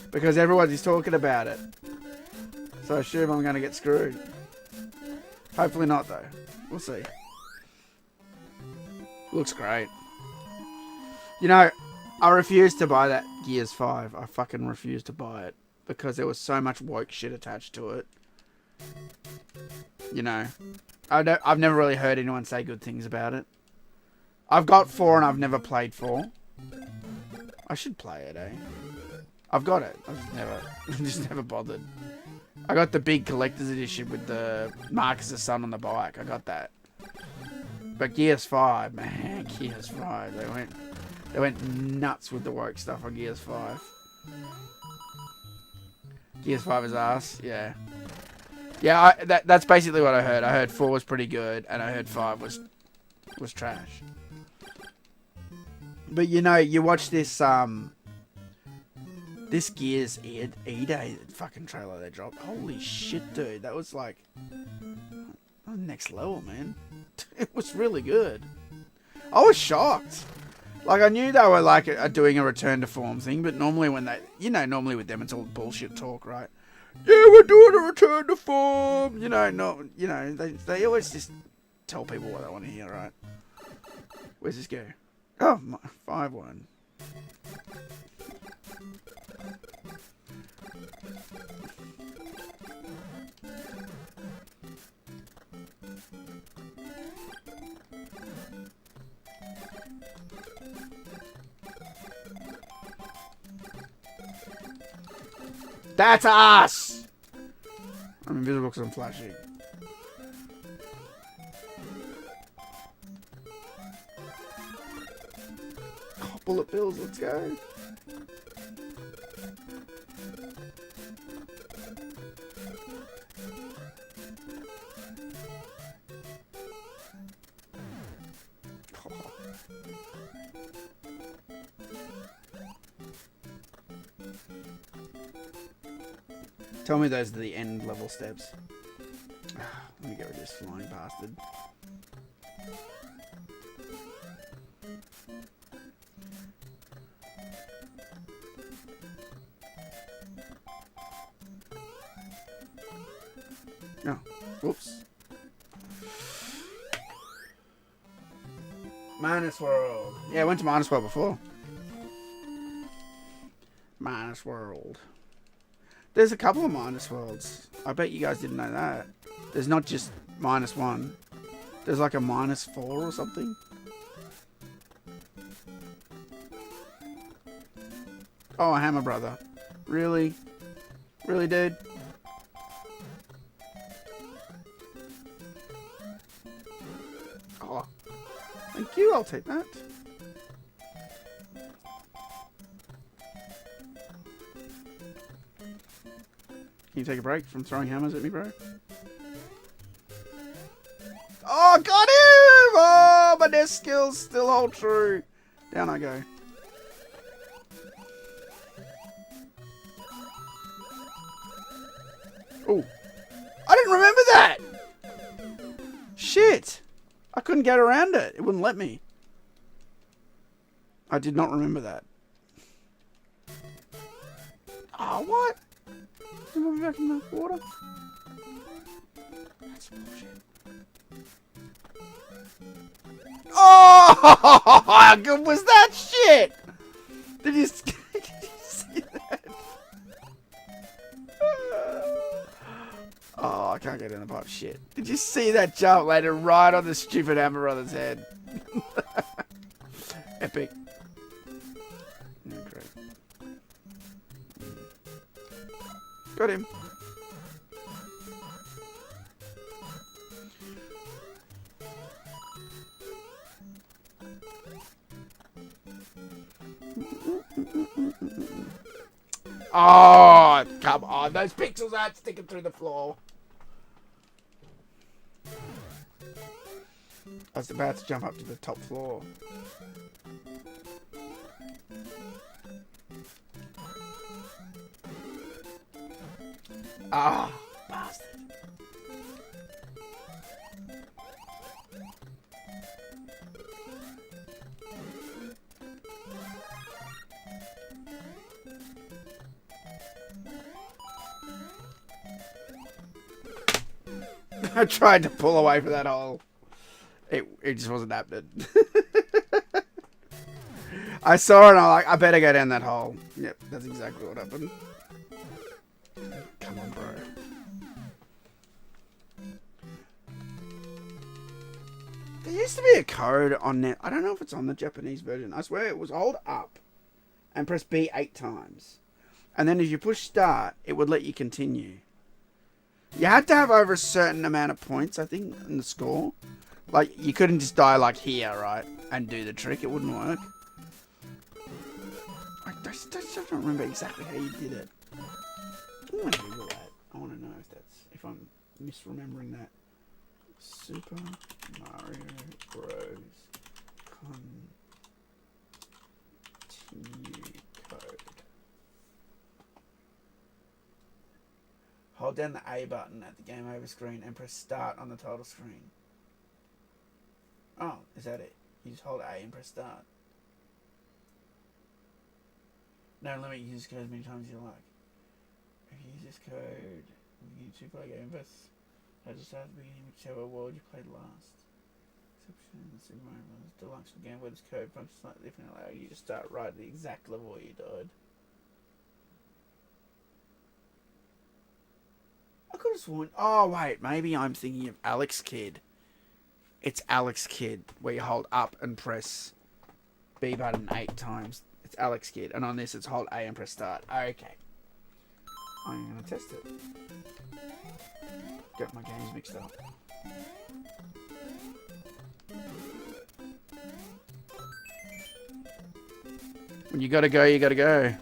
[SPEAKER 1] Because everyone's talking about it. So I assume I'm going to get screwed. Hopefully not, though. We'll see. Looks great. You know, I refused to buy that Gears 5. I fucking refused to buy it. Because there was so much woke shit attached to it. You know, I've never really heard anyone say good things about it. I've got 4 and I've never played 4. I should play it, eh? I've got it. I've just never bothered. I got the big collector's edition with the Marcus' son on the bike. I got that. But Gears 5, man, Gears 5. They went nuts with the woke stuff on Gears 5. Gears 5 is ass, yeah. Yeah, that's basically what I heard. I heard 4 was pretty good, and I heard 5 was trash. But you know, you watch this this Gears E-Day fucking trailer they dropped. Holy shit, dude, that was like next level, man. It was really good. I was shocked. Like, I knew they were like doing a return to form thing, but normally when they, you know, normally with them it's all bullshit talk, right? Yeah, we're doing a return to form. You know, they always just tell people what they want to hear, right? Where's this go? Oh, 5-1. That's us! I'm invisible because I'm flashing. Oh, bullet bills, let's go. Tell me those are the end level steps. Let me get rid of this flying bastard. No. Whoops. Minus World. Yeah, I went to Minus World before. Minus World. There's a couple of Minus Worlds. I bet you guys didn't know that. There's not just -1. There's like a -4 or something. Oh, Hammer Brother. Really? Really, dude? Oh. Thank you, I'll take that. Can you take a break from throwing hammers at me, bro? Oh, got him! Oh, but their skills still hold true. Down I go. Oh, I didn't remember that! Shit! I couldn't get around it. It wouldn't let me. I did not remember that. Oh, what? Am I back in the water? That's bullshit. Oh, how good was that shit? Did you see that? Oh, I can't get in the pipe. Shit. Did you see that jump later right on the stupid Hammer Brother's head? Epic. Got him. Oh, come on. Those pixels aren't sticking through the floor. I was about to jump up to the top floor. Ah, bastard. I tried to pull away from that hole. It just wasn't happening. I saw it and I'm like, I better go down that hole. Yep, that's exactly what happened. Come on, bro. There used to be a code on net. I don't know if it's on the Japanese version. I swear it was hold up and press B 8 times. And then if you push start, it would let you continue. You had to have over a certain amount of points, I think, in the score. Like, you couldn't just die, like, here, right? And do the trick. It wouldn't work. I still don't remember exactly how you did it. I want to Google that. I want to know if I'm misremembering that. Super Mario Bros. Continue code. Hold down the A button at the game over screen and press start on the title screen. Oh, is that it? You just hold A and press start. No limit, use this code as many times as you like. If you use this code, you to play game first. At the start of the beginning, whichever world you played last. Exception in the Super Mario Bros. Deluxe game where this code functions slightly different, allowing you to start right at the exact level where you died. I could have sworn. Oh, wait. Maybe I'm thinking of Alex Kidd. It's Alex Kidd, where you hold up and press B button 8 times. It's Alex Kidd. And on this, it's hold A and press start. Okay. I'm going to test it. Get my games mixed up. When you gotta go, you gotta go.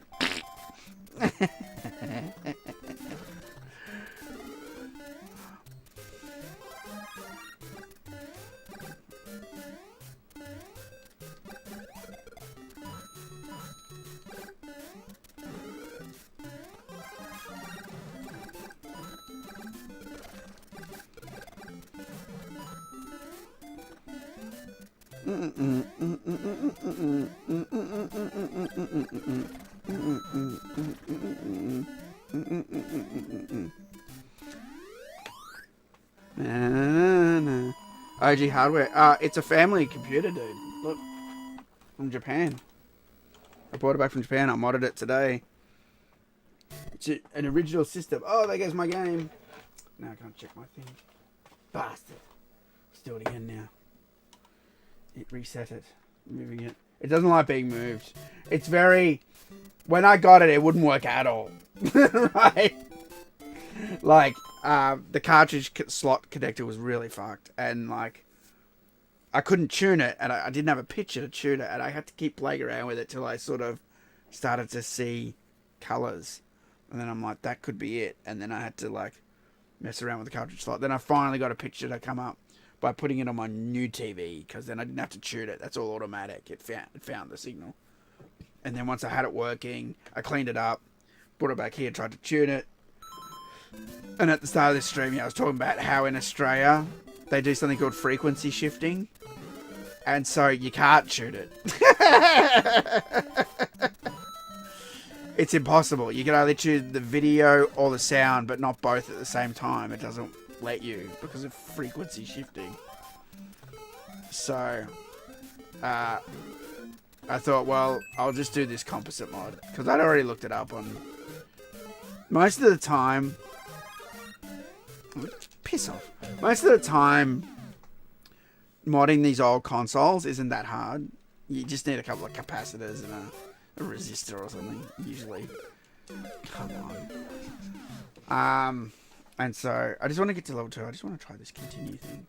[SPEAKER 1] OG Hardware. It's a family computer, dude. Look. From Japan. I brought it back from Japan. I modded it today. It's an original system. Oh, there goes my game. Now I can't check my thing. Bastard. Let's do it again now. It reset it. Moving it. It doesn't like being moved. It's very... When I got it, it wouldn't work at all. Right? Like, the cartridge slot connector was really fucked. And, like, I couldn't tune it. And I didn't have a picture to tune it. And I had to keep playing around with it till I sort of started to see colours. And then I'm like, that could be it. And then I had to, like, mess around with the cartridge slot. Then I finally got a picture to come up by putting it on my new TV. Because then I didn't have to tune it. That's all automatic. It found the signal. And then once I had it working, I cleaned it up, brought it back here, tried to tune it. And at the start of this stream, I was talking about how in Australia, they do something called frequency shifting. And so you can't tune it. It's impossible. You can only tune the video or the sound, but not both at the same time. It doesn't let you because of frequency shifting. So, I thought, well, I'll just do this composite mod. Because I'd already looked it up on... Most of the time... Piss off. Most of the time, modding these old consoles isn't that hard. You just need a couple of capacitors and a resistor or something, usually. Come on. And so I just want to get to level 2. I just want to try this continue thing.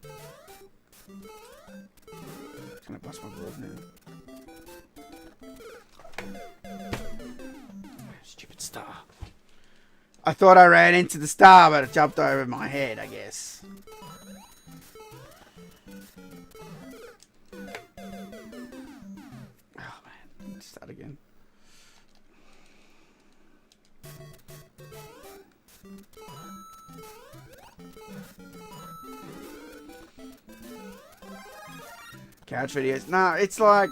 [SPEAKER 1] It's gonna bust my balls now. Stupid star. I thought I ran into the star, but it jumped over my head, I guess. Oh man, start again. Couch videos. No, it's like...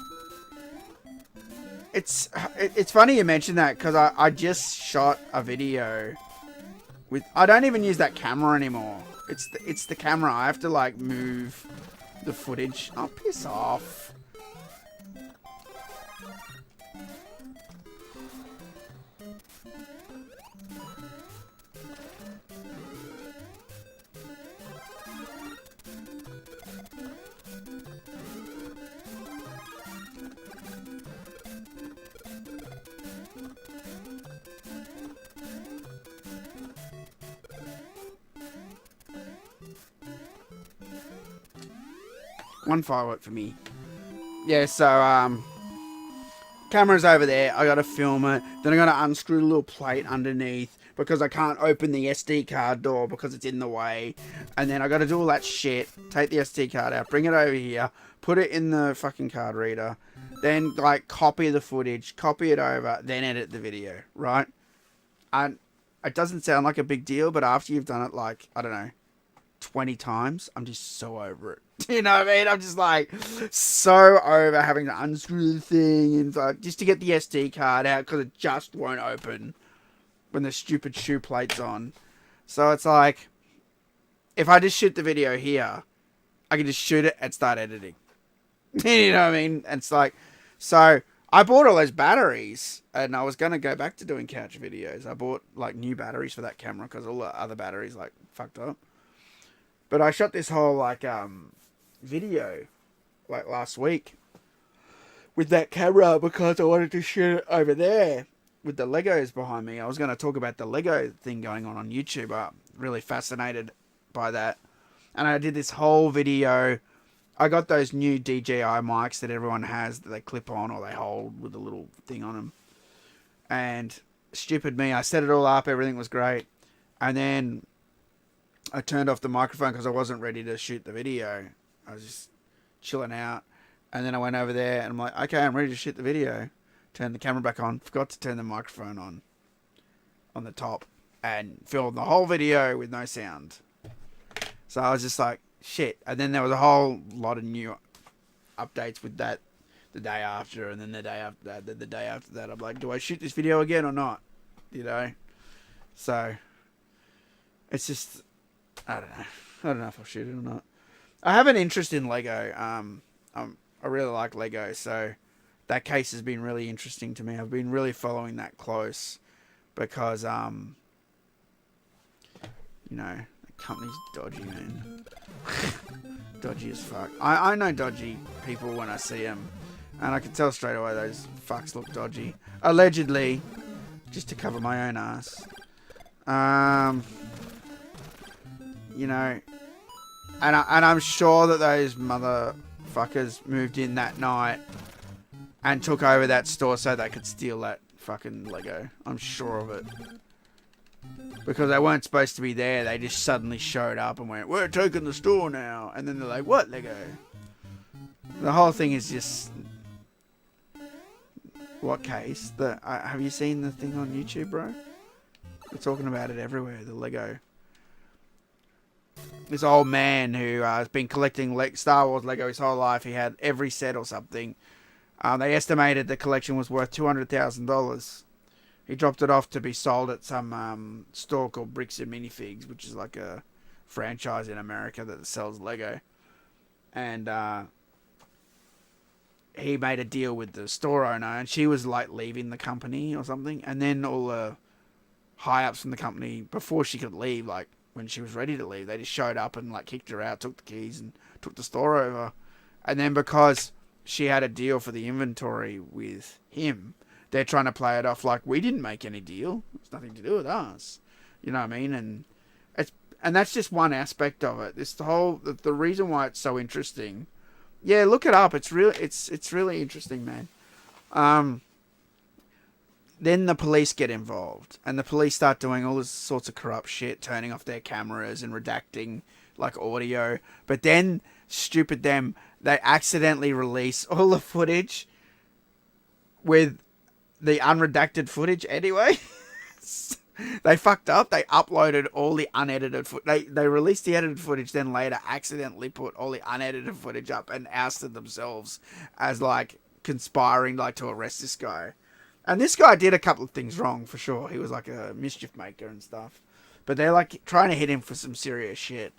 [SPEAKER 1] It's funny you mention that, because I just shot a video with... I don't even use that camera anymore. It's the camera. I have to, like, move the footage. Oh, piss off. One firework for me. Yeah, so, camera's over there. I gotta film it. Then I gotta unscrew the little plate underneath because I can't open the SD card door because it's in the way. And then I gotta do all that shit. Take the SD card out, bring it over here, put it in the fucking card reader. Then, like, copy the footage, copy it over, then edit the video, right? And it doesn't sound like a big deal, but after you've done it, like, I don't know, 20 times, I'm just so over it. You know what I mean? I'm just like so over having to unscrew the thing and like, just to get the SD card out because it just won't open when the stupid shoe plate's on. So it's like, if I just shoot the video here, I can just shoot it and start editing. You know what I mean? And it's like, so I bought all those batteries and I was going to go back to doing couch videos. I bought like new batteries for that camera because all the other batteries like fucked up. But I shot this whole like video like last week with that camera because I wanted to shoot it over there with the Legos behind me. I was going to talk about the Lego thing going on YouTube. I'm really fascinated by that. And I did this whole video. I got those new DJI mics that everyone has that they clip on or they hold with a little thing on them. And stupid me, I set it all up. Everything was great. And then I turned off the microphone because I wasn't ready to shoot the video. I was just chilling out. And then I went over there and I'm like, okay, I'm ready to shoot the video. Turned the camera back on. Forgot to turn the microphone on the top. And filmed the whole video with no sound. So I was just like, shit. And then there was a whole lot of new updates with that the day after. And then the day after that. Then the day after that. I'm like, do I shoot this video again or not? You know? So, it's just... I don't know if I'll shoot it or not. I have an interest in Lego. I really like Lego, so that case has been really interesting to me. I've been really following that close because, you know, the company's dodgy, man. Dodgy as fuck. I know dodgy people when I see them, and I can tell straight away those fucks look dodgy. Allegedly, just to cover my own ass. You know, and I'm sure that those motherfuckers moved in that night and took over that store so they could steal that fucking Lego. I'm sure of it. Because they weren't supposed to be there. They just suddenly showed up and went, we're taking the store now. And then they're like, what Lego? The whole thing is just... What case? Have you seen the thing on YouTube, bro? They're talking about it everywhere, the Lego. This old man who has been collecting Star Wars Lego his whole life. He had every set or something. They estimated the collection was worth $200,000. He dropped it off to be sold at some store called Bricks and Minifigs, which is like a franchise in America that sells Lego. And he made a deal with the store owner, and she was like leaving the company or something. And then all the high-ups from the company, before she could leave, like when she was ready to leave, they just showed up and like kicked her out, took the keys and took the store over. And then because she had a deal for the inventory with him, they're trying to play it off like we didn't make any deal. It's nothing to do with us. You know what I mean? And that's just one aspect of it. This the reason why it's so interesting. Yeah, look it up. It's really interesting, man. Then the police get involved, and the police start doing all this sorts of corrupt shit, turning off their cameras and redacting like audio. But then, stupid them, they accidentally release all the footage with the unredacted footage anyway. They fucked up. They uploaded all the unedited footage. They released the edited footage, then later accidentally put all the unedited footage up and ousted themselves as like conspiring like to arrest this guy. And this guy did a couple of things wrong for sure. He was like a mischief maker and stuff. But they're like trying to hit him for some serious shit.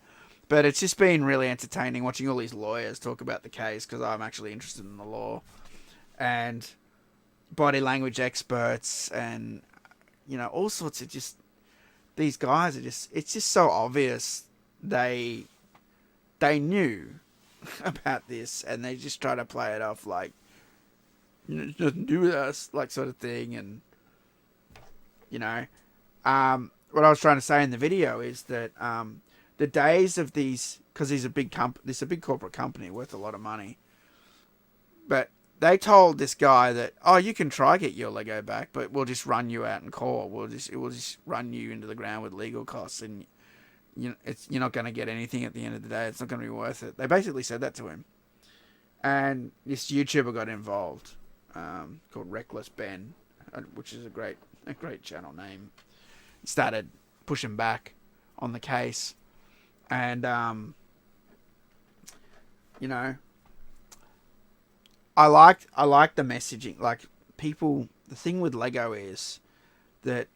[SPEAKER 1] But it's just been really entertaining watching all these lawyers talk about the case because I'm actually interested in the law. And body language experts and, you know, all sorts of just... These guys are just... It's just so obvious they knew about this and they just try to play it off like, you know, it doesn't do with us, like sort of thing. And, you know, what I was trying to say in the video is that the days of these, because this is a big corporate company worth a lot of money, but they told this guy that, oh, you can try get your Lego back, but we'll just run you out in court. We'll just run you into the ground with legal costs, and you're not going to get anything at the end of the day. It's not going to be worth it. They basically said that to him, and this YouTuber got involved. Called Reckless Ben, which is a great channel name. Started pushing back on the case, and you know, I like the messaging. Like people, the thing with Lego is that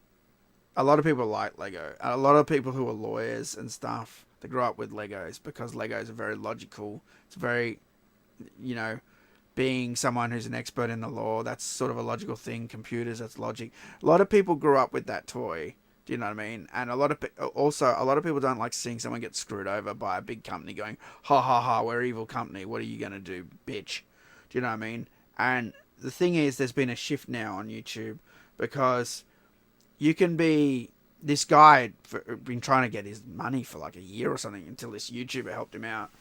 [SPEAKER 1] a lot of people like Lego. A lot of people who are lawyers and stuff, they grew up with Legos because Legos are very logical. It's very, you know, being someone who's an expert in the law, that's sort of a logical thing. Computers, that's logic. A lot of people grew up with that toy. Do you know what I mean? And a lot of people don't like seeing someone get screwed over by a big company going, ha ha ha, we're evil company. What are you going to do, bitch? Do you know what I mean? And the thing is, there's been a shift now on YouTube because you can be... This guy had been trying to get his money for like a year or something until this YouTuber helped him out.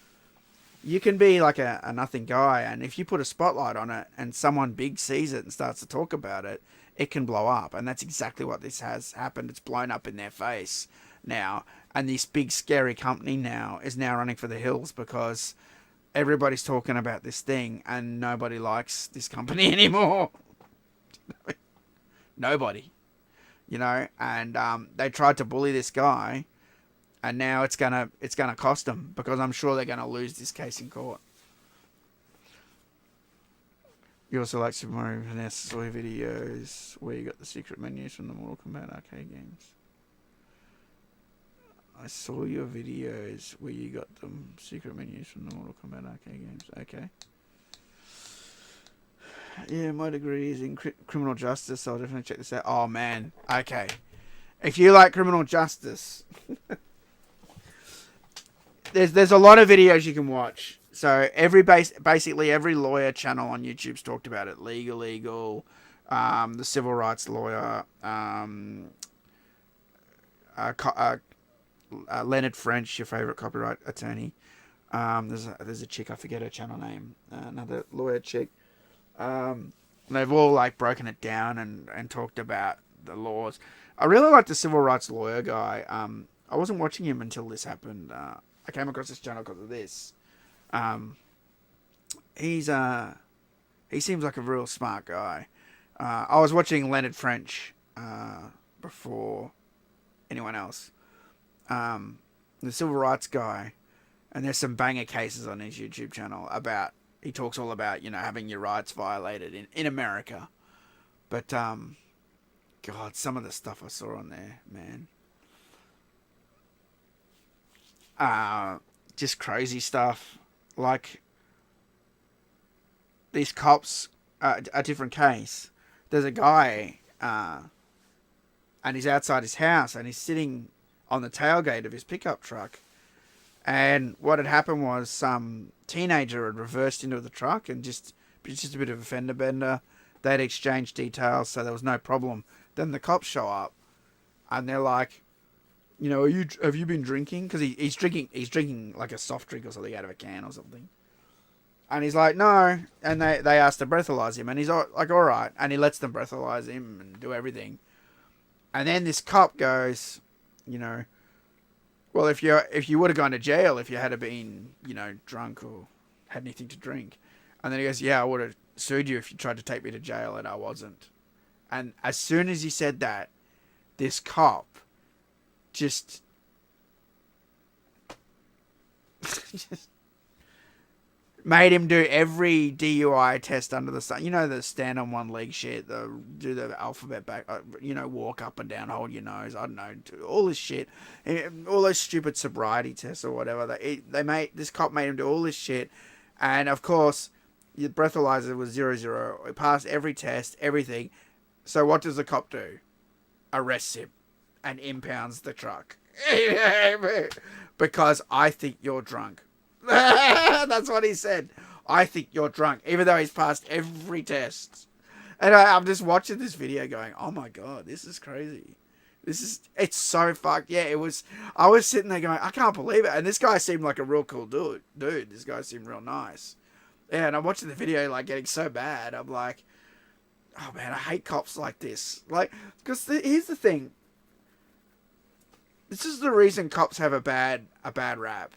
[SPEAKER 1] You can be like a nothing guy, and if you put a spotlight on it and someone big sees it and starts to talk about it, it can blow up. And that's exactly what this has happened. It's blown up in their face now. And this big scary company now is now running for the hills because everybody's talking about this thing and nobody likes this company anymore. Nobody. You know, and they tried to bully this guy. And now it's gonna cost them because I'm sure they're gonna lose this case in court. You also like Super Mario NES Soy videos where you got the secret menus from the Mortal Kombat arcade games. I saw your videos where you got the secret menus from the Mortal Kombat arcade games. Okay. Yeah, my degree is in criminal justice, so I'll definitely check this out. Oh man, okay. If you like criminal justice. There's a lot of videos you can watch. So basically every lawyer channel on YouTube's talked about it. Legal Eagle, the civil rights lawyer, Leonard French, your favorite copyright attorney. There's a chick, I forget her channel name, another lawyer chick. They've all like broken it down and talked about the laws. I really like the civil rights lawyer guy. I wasn't watching him until this happened. I came across this channel because of this. He seems like a real smart guy. I was watching Leonard French before anyone else. The civil rights guy, and there's some banger cases on his YouTube channel about... He talks all about, you know, having your rights violated in America. But, God, some of the stuff I saw on there, man. Just crazy stuff. Like, these cops, a different case. There's a guy, and he's outside his house, and he's sitting on the tailgate of his pickup truck. And what had happened was some teenager had reversed into the truck and just a bit of a fender bender, They'd exchanged details, so there was no problem. Then the cops show up, and they're like, you know, have you been drinking? Because he's drinking like a soft drink or something out of a can or something. And he's like, no. And they ask to breathalyze him, and he's like, all right. And he lets them breathalyze him and do everything. And then this cop goes, you know, well, if you would have gone to jail if you had been, you know, drunk or had anything to drink. And then he goes, yeah, I would have sued you if you tried to take me to jail and I wasn't. And as soon as he said that, this cop just made him do every DUI test under the sun. You know, the stand on one leg shit, do the alphabet back, you know, walk up and down, hold your nose. I don't know, all this shit, all those stupid sobriety tests or whatever. This cop made him do all this shit, and of course, your breathalyzer was 0. It passed every test, everything. So what does the cop do? Arrests him and impounds the truck because I think you're drunk. That's what he said. I think you're drunk, even though he's passed every test. And I'm just watching this video going, oh my God, this is crazy. It's so fucked. Yeah, I was sitting there going, I can't believe it. And this guy seemed like a real cool dude. This guy seemed real nice. Yeah, and I'm watching the video, like, getting so bad. I'm like, oh man, I hate cops like this. Like, because here's the thing. This is the reason cops have a bad rap.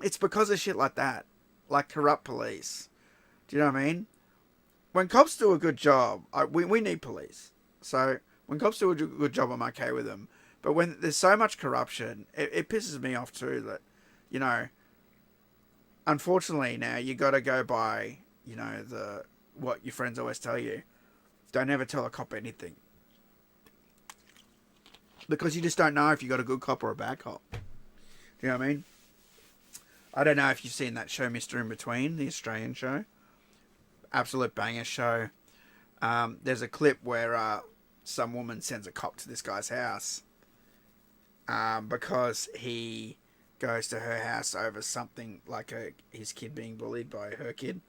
[SPEAKER 1] It's because of shit like that. Like corrupt police. Do you know what I mean? When cops do a good job, we need police. So when cops do a good job, I'm okay with them. But when there's so much corruption, it pisses me off too that, you know, unfortunately now you got to go by, you know, what your friends always tell you. Don't ever tell a cop anything. Because you just don't know if you got a good cop or a bad cop. Do you know what I mean? I don't know if you've seen that show, Mr. In Between, the Australian show. Absolute banger show. There's a clip where some woman sends a cop to this guy's house because he goes to her house over something like his kid being bullied by her kid.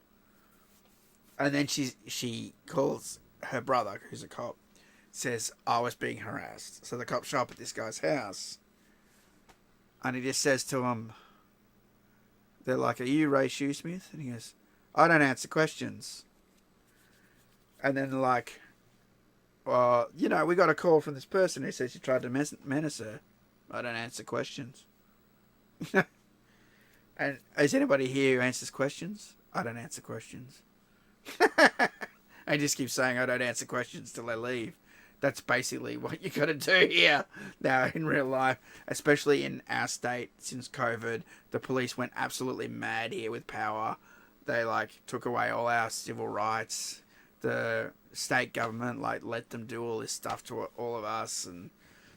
[SPEAKER 1] And then she calls her brother, who's a cop, says, I was being harassed. So the cops show up at this guy's house. And he just says to him, they're like, are you Ray Shoesmith? And he goes, I don't answer questions. And then they're like, well, you know, we got a call from this person who says you tried to menace her. I don't answer questions. And is anybody here who answers questions? I don't answer questions. I just keep saying I don't answer questions till I leave. That's basically what you got to do here now in real life, especially in our state since COVID. The police went absolutely mad here with power. They took away all our civil rights. The state government let them do all this stuff to all of us, and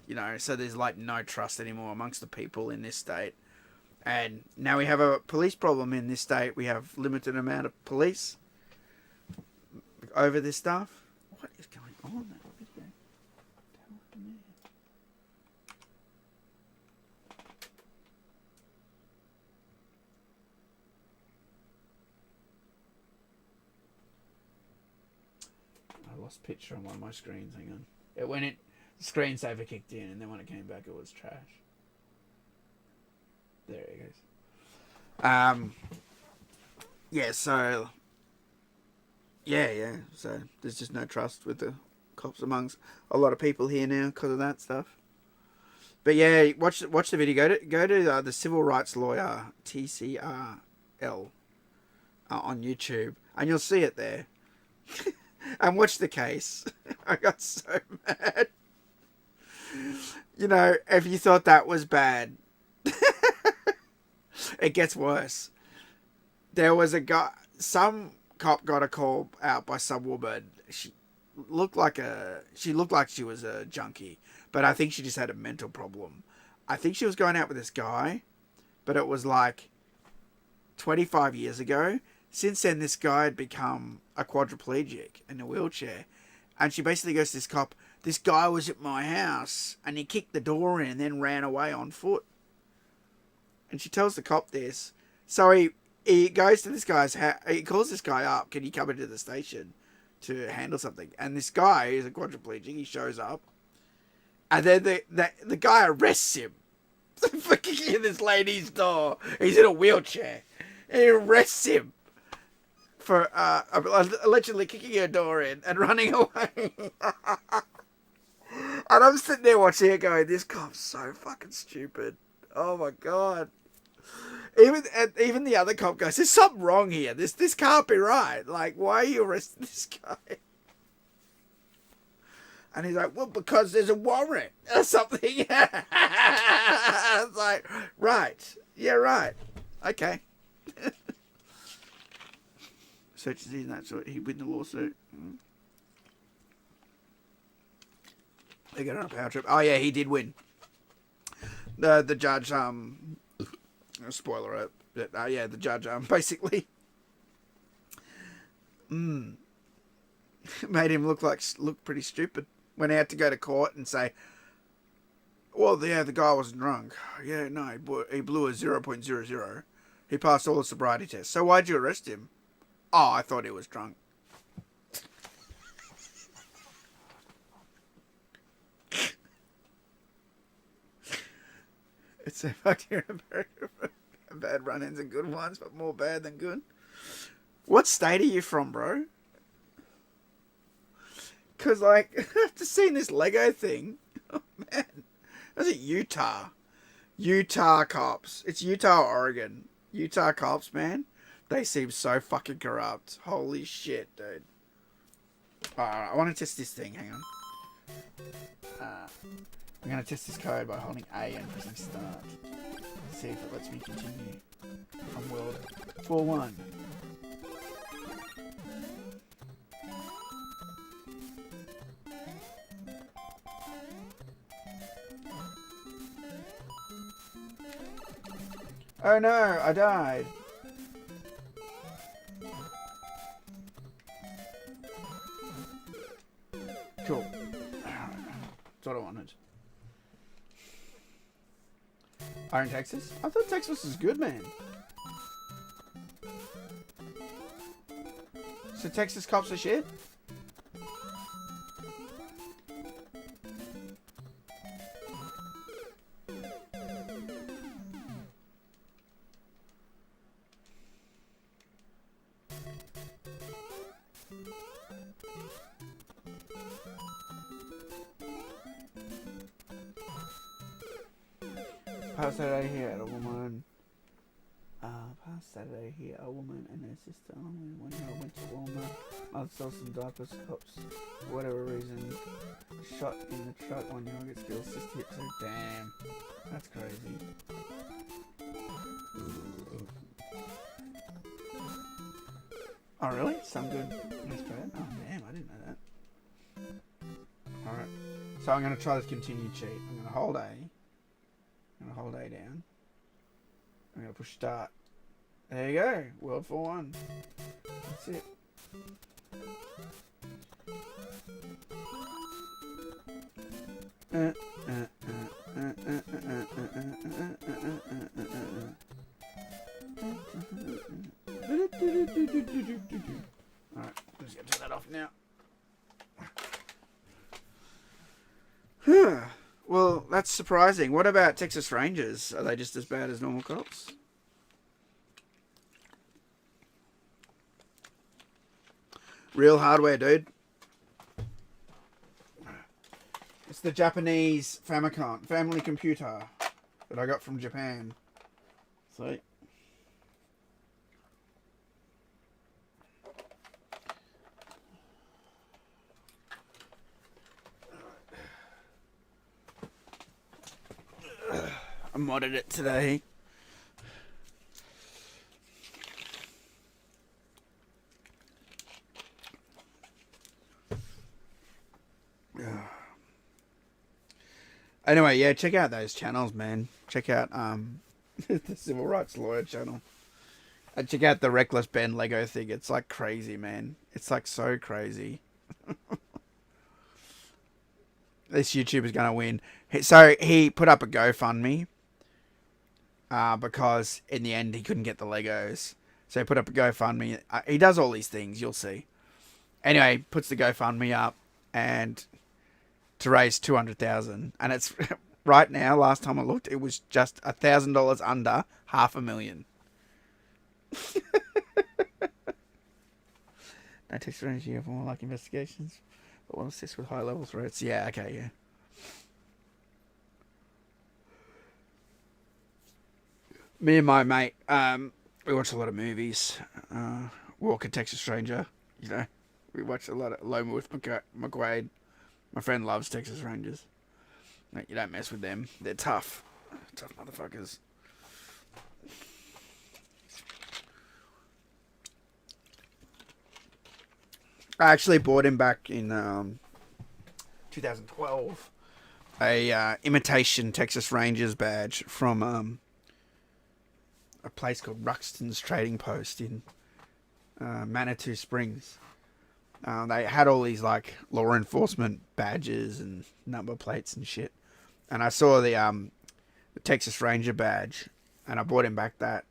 [SPEAKER 1] you know, so there's no trust anymore amongst the people in this state. And now we have a police problem in this state. We have limited amount of police over this stuff. What is going on there? I lost picture on one of my screens. Hang on. The screensaver kicked in, and then when it came back, it was trash. There it goes. Yeah. So. Yeah. So there's just no trust with the cops amongst a lot of people here now because of that stuff. But yeah, watch the video. Go to the civil rights lawyer TCRL on YouTube, and you'll see it there. And watch the case. I got so mad. You know, if you thought that was bad, it gets worse. There was a guy. Some cop got a call out by some woman. She looked like she was a junkie, but I think she just had a mental problem. I think she was going out with this guy, but it was 25 years ago. Since then, this guy had become a quadriplegic in a wheelchair, and she basically goes to this cop, this guy was at my house, and he kicked the door in and then ran away on foot. And she tells the cop this. So he goes to this guy's house, he calls this guy up, can you come into the station? to handle something. And this guy, who's a quadriplegic, he shows up. And then the guy arrests him for kicking in this lady's door. He's in a wheelchair. And he arrests him for allegedly kicking her door in and running away. And I'm sitting there watching it going, this cop's so fucking stupid. Oh my god. Even the other cop goes, there's something wrong here. This can't be right. Like, why are you arresting this guy? And he's like, well, because there's a warrant or something. It's like, right. Yeah, right. Okay. Searches in that sort. He win the lawsuit. They got on a power trip. Oh yeah, he did win. The judge, spoiler alert, but yeah, the judge, basically, made him look pretty stupid when he had to go to court and say, well, yeah, the guy wasn't drunk. Yeah, no, he blew a 0.00. He passed all the sobriety tests. So why'd you arrest him? Oh, I thought he was drunk. It's so fucking bad run-ins and good ones, but more bad than good. What state are you from, bro? Because, like, I've just seen this Lego thing. Oh, man. That's it, Utah. Utah cops. It's Utah, Oregon. Utah cops, man. They seem so fucking corrupt. Holy shit, dude. I want to test this thing. Hang on. I'm going to test this code by holding A and pressing start. Let's see if it lets me continue. On world 4-1. Oh no, I died. Cool. That's what I wanted. Iron Texas? I thought Texas was good, man. So Texas cops are shit? Past Saturday here at a woman. Past Saturday here, a woman and her sister went to Walmart. Mother stole some diapers. Cops, for whatever reason, shot in the truck. 1-year-old gets killed. Sister hit too. Damn, that's crazy. Oh really? Some good. That's bad. Oh damn, I didn't know that. All right, so I'm gonna try this continue cheat. I'm gonna hold A. I'm going to hold A down. I'm going to push start. There you go. World 4-1. That's it. Alright, I'm just going to turn that off now. Well, that's surprising. What about Texas Rangers? Are they just as bad as normal cops? Real hardware, dude. It's the Japanese Famicom family computer that I got from Japan. See? I modded it today. Anyway, yeah, check out those channels, man. Check out the Civil Rights Lawyer channel. And check out the Reckless Ben Lego thing. It's like crazy, man. It's like so crazy. This YouTuber's gonna win. So he put up a GoFundMe. Because in the end he couldn't get the Legos. So he put up a GoFundMe. He does all these things, you'll see. Anyway, puts the GoFundMe up and to raise 200,000, and it's right now. Last time I looked, it was just $1,000 under $500,000. No text range here for more like investigations, but will assist with high level threats. Yeah, okay, yeah. Me and my mate, we watch a lot of movies. Walker, Texas Ranger, you know. We watch a lot of Lone Wolf McQuaid. My friend loves Texas Rangers. Mate, you don't mess with them. They're tough. Tough motherfuckers. I actually bought him back in 2012 a imitation Texas Rangers badge from a place called Ruxton's Trading Post in Manitou Springs. They had all these like law enforcement badges and number plates and shit. And I saw the Texas Ranger badge, and I bought him back that.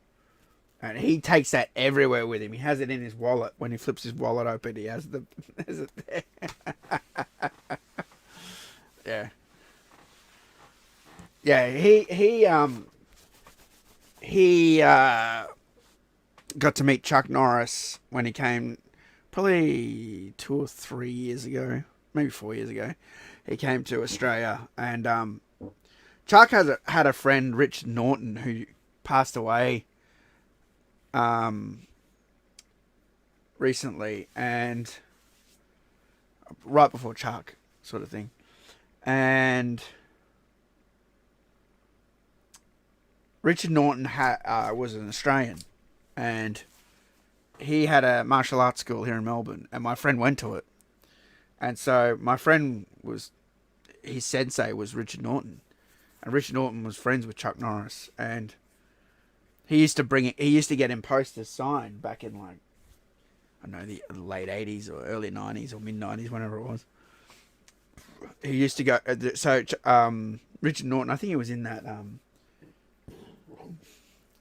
[SPEAKER 1] And he takes that everywhere with him. He has it in his wallet. When he flips his wallet open, he has it there. Yeah. Yeah, he got to meet Chuck Norris when he came probably 2 or 3 years ago, maybe 4 years ago. He came to Australia, and Chuck had a friend, Richard Norton, who passed away recently, and right before Chuck, sort of thing. And Richard Norton was an Australian, and he had a martial arts school here in Melbourne, and my friend went to it. And so my friend his sensei was Richard Norton, and Richard Norton was friends with Chuck Norris, and he used to get him posters signed back in like, I don't know, the late 80s or early 90s or mid 90s, whenever it was. He used to go, Richard Norton, I think he was in that,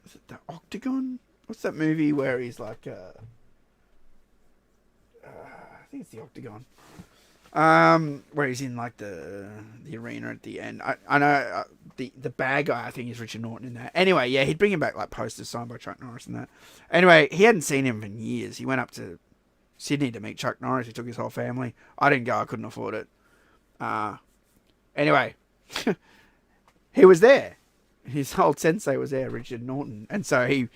[SPEAKER 1] is it the Octagon? What's that movie where he's like, I think it's the Octagon. Where he's in like the arena at the end. I know the bad guy, I think, is Richard Norton in that. Anyway, yeah, he'd bring him back like posters signed by Chuck Norris and that. Anyway, he hadn't seen him in years. He went up to Sydney to meet Chuck Norris. He took his whole family. I didn't go. I couldn't afford it. Anyway, he was there. His old sensei was there, Richard Norton, and so he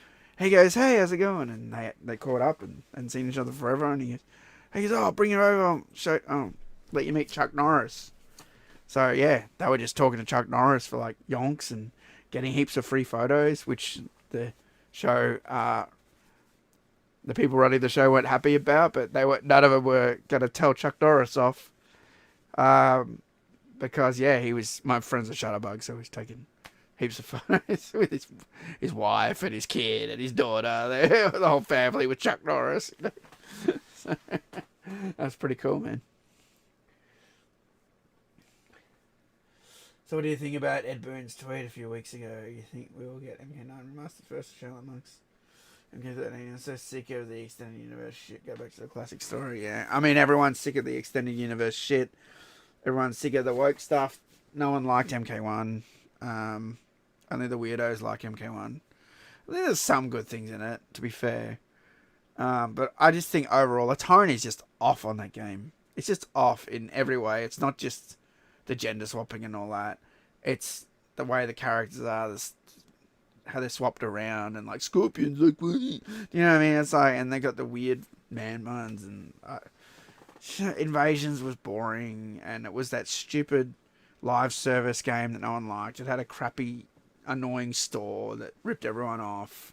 [SPEAKER 1] goes, "Hey, how's it going?" And they caught up and seen each other forever. And he goes, "Oh, I'll bring you over. Let you meet Chuck Norris." So yeah, they were just talking to Chuck Norris for like yonks and getting heaps of free photos, which the show, the people running the show weren't happy about, but none of them were going to tell Chuck Norris off, because yeah, my friend's a shutterbug, so he's taking heaps of photos with his wife and his kid and his daughter, the whole family with Chuck Norris. So, that's pretty cool, man. So what do you think about Ed Boon's tweet a few weeks ago? You think we will get MK9 remastered first for Charlotte Monks? MK13, I'm so sick of the extended universe shit. Go back to the classic story, yeah. I mean, everyone's sick of the extended universe shit. Everyone's sick of the woke stuff. No one liked MK1. Only the weirdos like MK1. I think there's some good things in it, to be fair. But I just think overall, the tone is just off on that game. It's just off in every way. It's not just the gender swapping and all that. It's the way the characters are, how they're swapped around, and like Scorpion's like, you know what I mean? It's like, and they got the weird man buns, and Invasions was boring, and it was that stupid live service game that no one liked. It had a crappy, annoying store that ripped everyone off.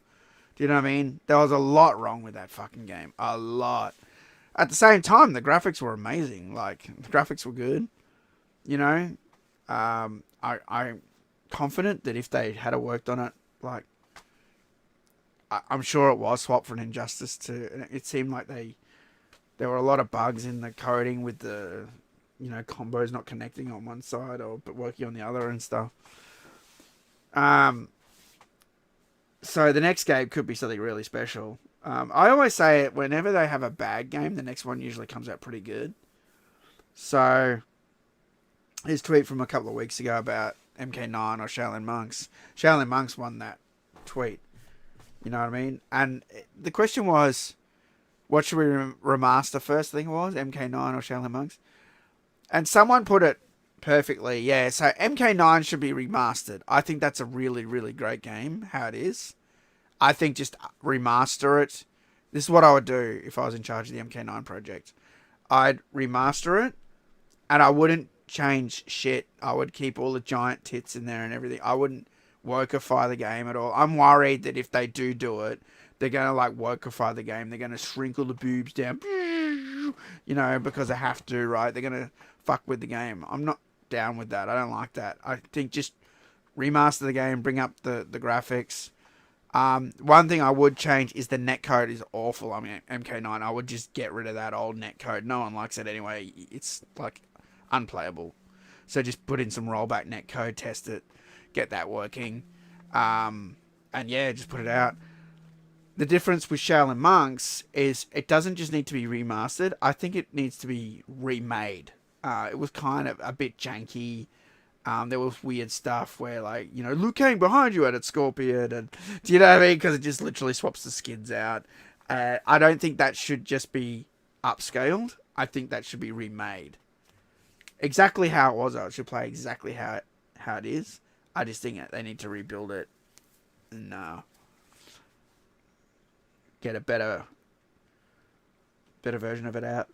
[SPEAKER 1] Do you know what I mean? There was a lot wrong with that fucking game. A lot. At the same time, the graphics were amazing. Like, the graphics were good. You know? I'm confident that if they had worked on it, like, I'm sure it was swapped for an Injustice 2. And it seemed like there were a lot of bugs in the coding with the, you know, combos not connecting on one side but working on the other and stuff. So the next game could be something really special. I always say it, whenever they have a bad game, the next one usually comes out pretty good. So, his tweet from a couple of weeks ago about MK9 or Shaolin Monks. Shaolin Monks won that tweet. You know what I mean? And the question was, what should we remaster first? I think it was MK9 or Shaolin Monks. And someone put it perfectly. Yeah, so MK9 should be remastered. I think that's a really, really great game, how it is. I think just remaster it. This is what I would do if I was in charge of the MK9 project. I'd remaster it, and I wouldn't change shit. I would keep all the giant tits in there and everything. I wouldn't wokeify the game at all. I'm worried that if they do it, they're going to like wokeify the game. They're going to shrink all the boobs down, you know, because they have to, right? They're going to fuck with the game. I'm not down with that. I don't like that. I think just remaster the game, bring up the graphics. One thing I would change is the netcode is awful. I mean, MK9, I would just get rid of that old netcode. No one likes it anyway. It's like unplayable. So just put in some rollback netcode, test it, get that working. And yeah, just put it out. The difference with Shaolin Monks is it doesn't just need to be remastered. I think it needs to be remade. It was kind of a bit janky. There was weird stuff where, like, you know, Liu Kang behind you at Scorpion, and do you know what I mean? Because it just literally swaps the skins out. I don't think that should just be upscaled. I think that should be remade. Exactly how it was, I should play exactly how it is. I just think they need to rebuild it and get a better version of it out.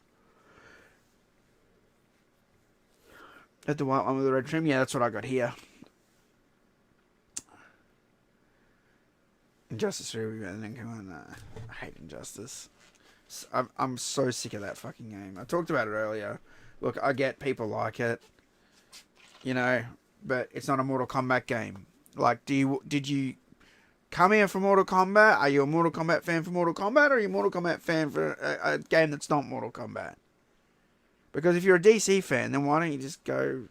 [SPEAKER 1] At the white one with the red trim? Yeah, that's what I got here. Injustice 3, and then come on. I hate Injustice. I'm so sick of that fucking game. I talked about it earlier. Look, I get people like it, you know, but it's not a Mortal Kombat game. Like, did you come here for Mortal Kombat? Are you a Mortal Kombat fan for Mortal Kombat, or are you a Mortal Kombat fan for a game that's not Mortal Kombat? Because if you're a DC fan, then why don't you just go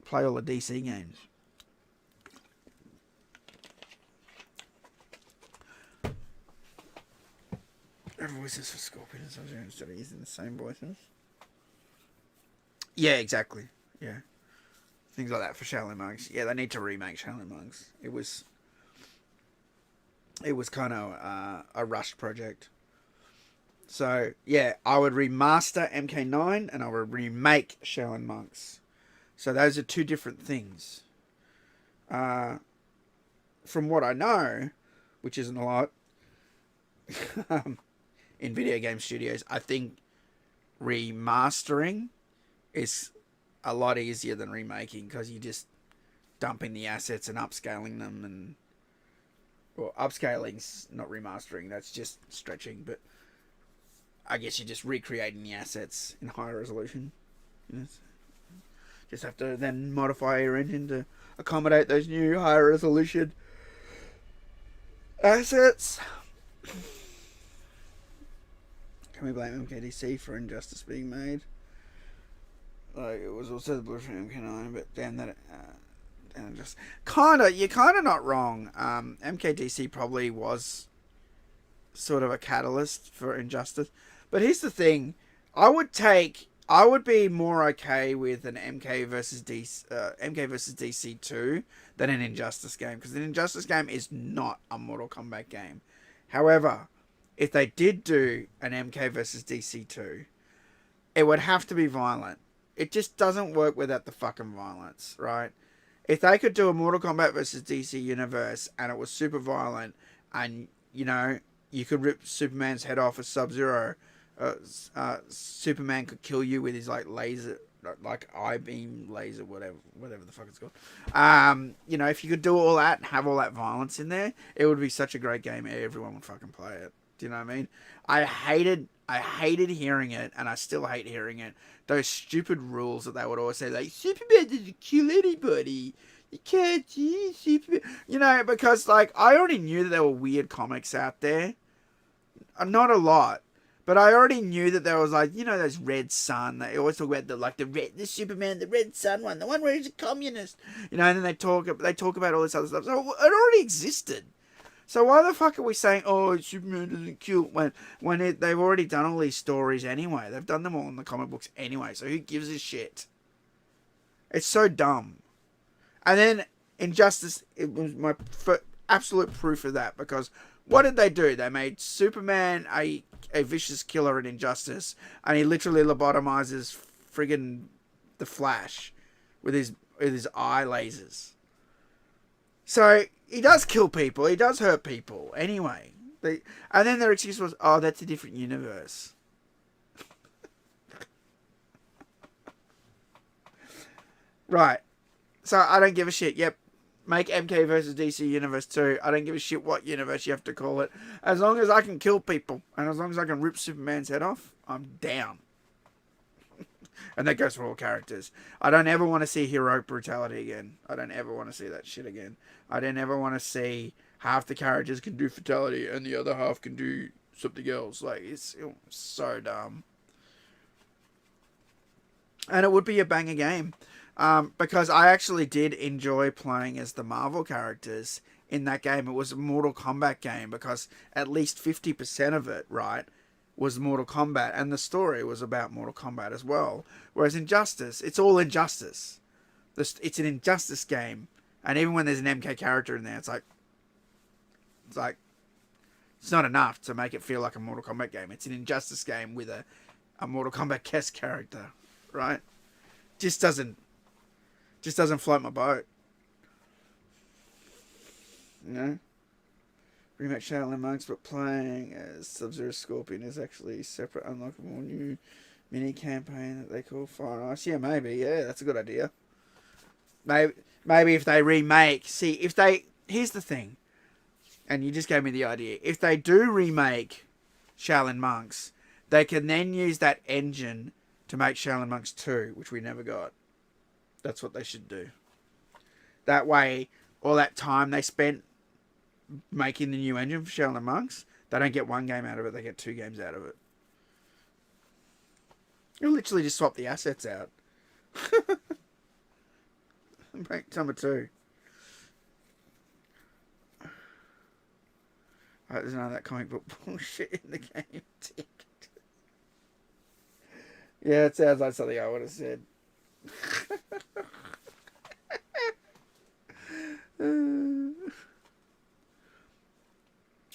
[SPEAKER 1] play all the DC games? Voices for Scorpion and Sub-Zero instead of using the same voices. Yeah, exactly. Yeah. Things like that for Shaolin Monks. Yeah, they need to remake Shaolin Monks. It was kind of a rushed project. So, yeah, I would remaster MK9 and I would remake Shaolin Monks. So those are two different things. From what I know, which isn't a lot, in video game studios, I think remastering is a lot easier than remaking, because you're just dumping the assets and upscaling them, and well, upscaling's not remastering, that's just stretching, but I guess you're just recreating the assets in higher resolution. You know, just have to then modify your engine to accommodate those new higher resolution assets. Can we blame MKDC for Injustice being made? Like, it was also the blueprint MK9, but damn that. Just you're kind of not wrong. MKDC probably was sort of a catalyst for Injustice, but here's the thing: I would be more okay with an MK versus DC 2 than an Injustice game, because an Injustice game is not a Mortal Kombat game. However, if they did do an MK versus DC 2, it would have to be violent. It just doesn't work without the fucking violence, right? If they could do a Mortal Kombat versus DC universe and it was super violent, and, you know, you could rip Superman's head off with Sub-Zero, Superman could kill you with his, like, laser, like, I-beam laser, whatever the fuck it's called. You know, if you could do all that and have all that violence in there, it would be such a great game. Everyone would fucking play it. Do you know what I mean? I hated hearing it, and I still hate hearing it. Those stupid rules that they would always say, like, Superman doesn't kill anybody. You can't use Superman. You know, because, like, I already knew that there were weird comics out there. Not a lot. But I already knew that there was, like, you know, those Red Sun. They always talk about the Superman, the Red Sun one, the one where he's a communist. You know, and then they talk about all this other stuff. So it already existed. So why the fuck are we saying, oh, Superman doesn't kill, they've already done all these stories anyway? They've done them all in the comic books anyway, so who gives a shit? It's so dumb. And then Injustice, it was my absolute proof of that, because what did they do? They made Superman a vicious killer in Injustice, and he literally lobotomizes friggin' the Flash with his eye lasers. So he does kill people. He does hurt people. Anyway, and then their excuse was, "Oh, that's a different universe." Right. So I don't give a shit. Yep. Make MK versus DC Universe 2. I don't give a shit what universe you have to call it. As long as I can kill people and as long as I can rip Superman's head off, I'm down. And that goes for all characters. I don't ever want to see heroic brutality again. I don't ever want to see that shit again. I don't ever want to see half the characters can do fatality and the other half can do something else. Like, it's so dumb. And it would be a banger game. Because I actually did enjoy playing as the Marvel characters in that game. It was a Mortal Kombat game because at least 50% of it, right, was Mortal Kombat. And the story was about Mortal Kombat as well. Whereas Injustice, it's all Injustice. It's an Injustice game. And even when there's an MK character in there, it's not enough to make it feel like a Mortal Kombat game. It's an Injustice game with a Mortal Kombat-esque character, right? Just doesn't float my boat. You know? Remake Shaolin Monks, but playing as Sub-Zero Scorpion is actually a separate unlockable new mini campaign that they call Fire Ice. Yeah, maybe. Yeah, that's a good idea. Maybe if they remake... See, here's the thing. And you just gave me the idea. If they do remake Shaolin Monks, they can then use that engine to make Shaolin Monks 2, which we never got. That's what they should do. That way, all that time they spent making the new engine for Shaolin Monks, they don't get one game out of it, they get 2 games out of it. You'll literally just swap the assets out. Make number 2. There's none of that comic book bullshit in the game. Yeah, it sounds like something I would have said.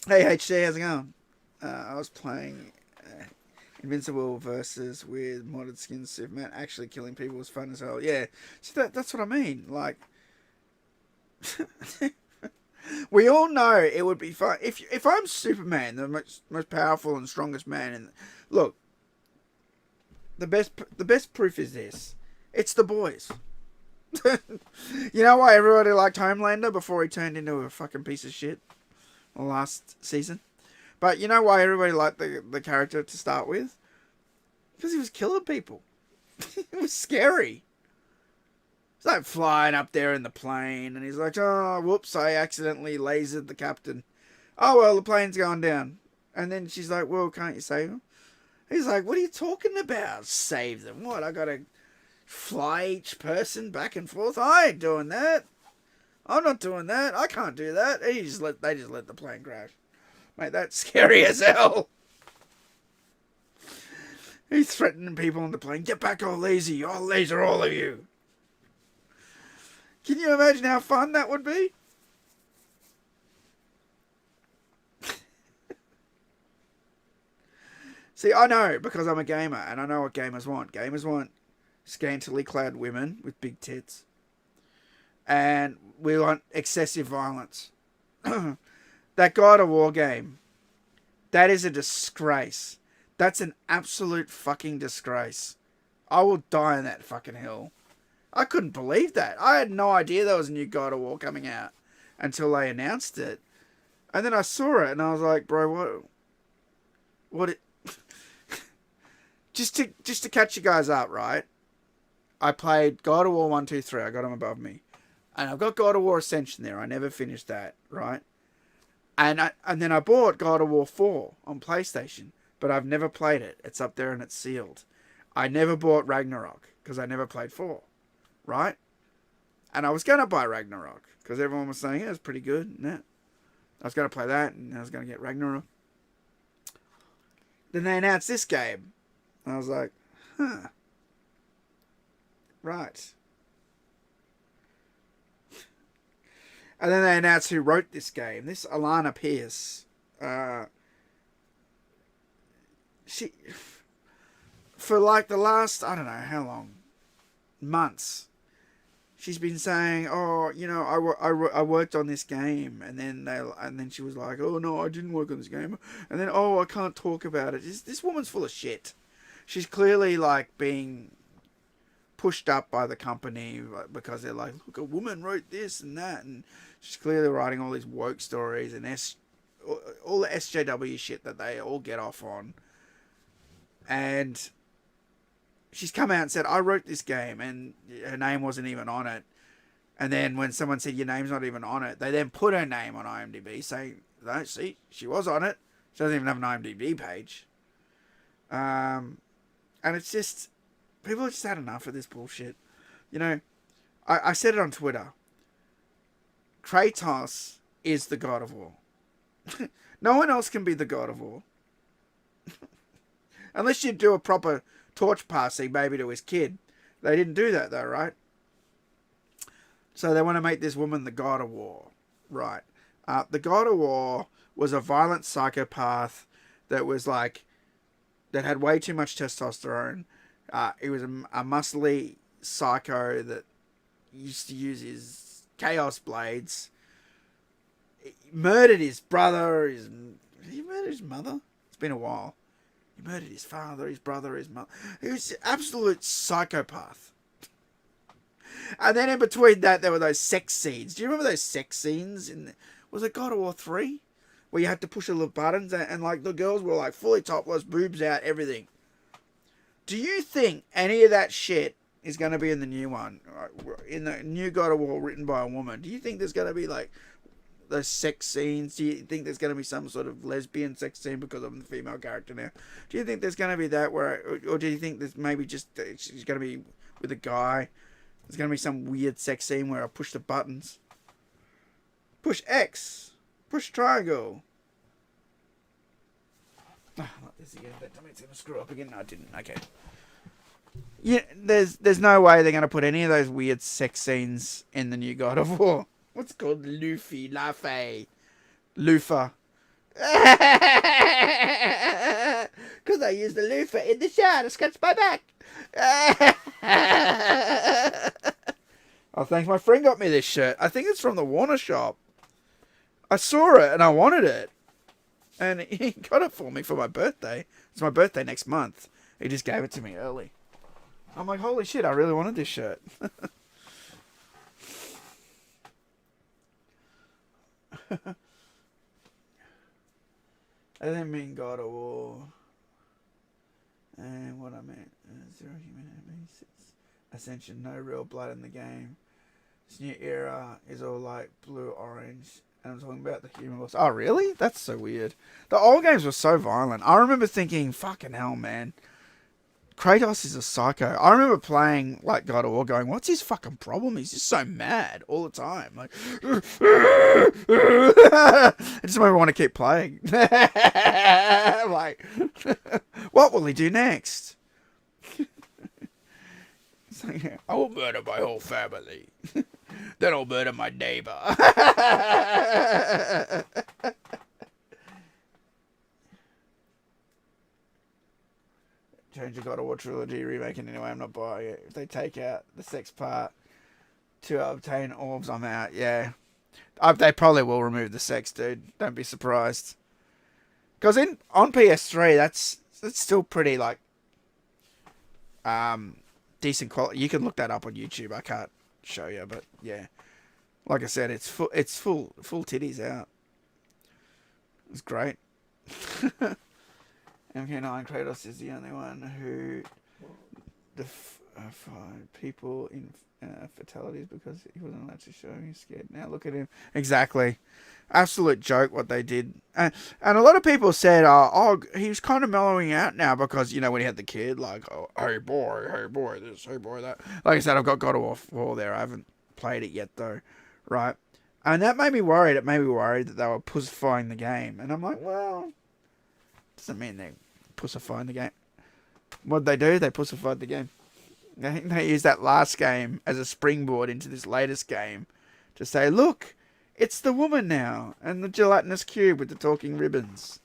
[SPEAKER 1] Hey HC, how's it going? I was playing Invincible versus with modded skin Superman. Actually killing people was fun as hell. Yeah, so that's what I mean. Like, we all know it would be fun if I'm Superman, the most powerful and strongest man. And look, the best proof is this: it's the boys. You know why everybody liked Homelander before he turned into a fucking piece of shit last season? But you know why everybody liked the character to start with? Because he was killing people. It was scary. He's like flying up there in the plane, and he's like, oh, whoops, I accidentally lasered the captain. Oh, well, the plane's going down. And then she's like, well, can't you save him? He's like, what are you talking about? Save them? What, I gotta fly each person back and forth? I ain't doing that. I'm not doing that. I can't do that. They just let the plane crash. Mate, that's scary as hell. He's threatening people on the plane. Get back all lazy. I'll laser all of you. Can you imagine how fun that would be? See, I know because I'm a gamer and I know what gamers want. Gamers want scantily clad women with big tits. And we want excessive violence. That God of War game, that is a disgrace. That's an absolute fucking disgrace. I will die in that fucking hill. I couldn't believe that. I had no idea there was a new God of War coming out until they announced it. And then I saw it and I was like, bro, what just to catch you guys up, right? I played God of War 1, 2, 3. I got them above me. And I've got God of War Ascension there. I never finished that, right? And then I bought God of War 4 on PlayStation, but I've never played it. It's up there and it's sealed. I never bought Ragnarok because I never played 4, right? And I was going to buy Ragnarok because everyone was saying, yeah, it's pretty good. Nah. I was going to play that, and I was going to get Ragnarok. Then they announced this game. And I was like, huh. Right. And then they announced who wrote this game. This Alana Pierce. She... For like the last, I don't know how long, months, she's been saying, oh, you know, I worked on this game. And then she was like, oh, no, I didn't work on this game. And then, oh, I can't talk about it. This woman's full of shit. She's clearly like being pushed up by the company because they're like, look, a woman wrote this and that. And she's clearly writing all these woke stories and all the SJW shit that they all get off on. And she's come out and said, I wrote this game, and her name wasn't even on it. And then when someone said, your name's not even on it, they then put her name on IMDb, saying, no, see, she was on it. She doesn't even have an IMDb page. And it's just, people have just had enough of this bullshit. You know, I said it on Twitter. Kratos is the God of War. No one else can be the God of War. Unless you do a proper torch passing maybe to his kid. They didn't do that though, right? So they want to make this woman the God of War. Right. The God of War was a violent psychopath that was like, that had way too much testosterone. He was a muscly psycho that used to use his chaos blades. He murdered his brother. Did he murder his mother? It's been a while. He murdered his father, his brother, his mother. He was an absolute psychopath. And then in between that, there were those sex scenes. Do you remember those sex scenes? Was it God of War 3? Where you had to push the little buttons and like the girls were like fully topless, boobs out, everything. Do you think any of that shit is going to be in the new one? In the new God of War written by a woman? Do you think there's going to be like those sex scenes? Do you think there's going to be some sort of lesbian sex scene because I'm the female character now? Do you think there's going to be that or do you think there's maybe just she's going to be with a guy? There's going to be some weird sex scene where I push the buttons. Push X. Push triangle. Oh, not this again. That time it's going to screw up again. No, I didn't. Okay. Yeah, there's no way they're going to put any of those weird sex scenes in the new God of War. What's it called? Loofah. Because I used the loofah in the shower to scratch my back. Oh, thanks. My friend got me this shirt. I think it's from the Warner shop. I saw it and I wanted it. And he got it for me for my birthday. It's my birthday next month. He just gave it to me early. I'm like, holy shit, I really wanted this shirt. I didn't mean God of War. And what I meant, zero human enemies. Ascension, no real blood in the game. This new era is all like blue, orange. And I'm talking about the human loss. Oh, really? That's so weird. The old games were so violent. I remember thinking, fucking hell, man. Kratos is a psycho. I remember playing like God of War going, what's his fucking problem? He's just so mad all the time. Like, I just made me want to keep playing. Like, what will he do next? Like, I will murder my whole family. Then I'll murder my neighbor. Change the God of War trilogy, remaking anyway, I'm not buying it. If they take out the sex part to obtain orbs, I'm out, yeah. They probably will remove the sex, dude. Don't be surprised. Because on PS3, that's still pretty, like, decent quality. You can look that up on YouTube. I can't show you, but yeah. Like I said, it's full titties out. It's great. MK9 Kratos is the only one who defied people in fatalities because he wasn't allowed to show he's scared. Now look at him. Exactly. Absolute joke what they did. And a lot of people said, oh, he was kind of mellowing out now because, you know, when he had the kid, like, oh, hey boy, this, hey boy, that. Like I said, I've got God of War 4 there. I haven't played it yet, though. Right? And that made me worried. It made me worried that they were pussifying the game. And I'm like, well, doesn't mean they're pussifying the game. What'd they do? They pussified the game. I think they used that last game as a springboard into this latest game to say, look, it's the woman now and the gelatinous cube with the talking ribbons.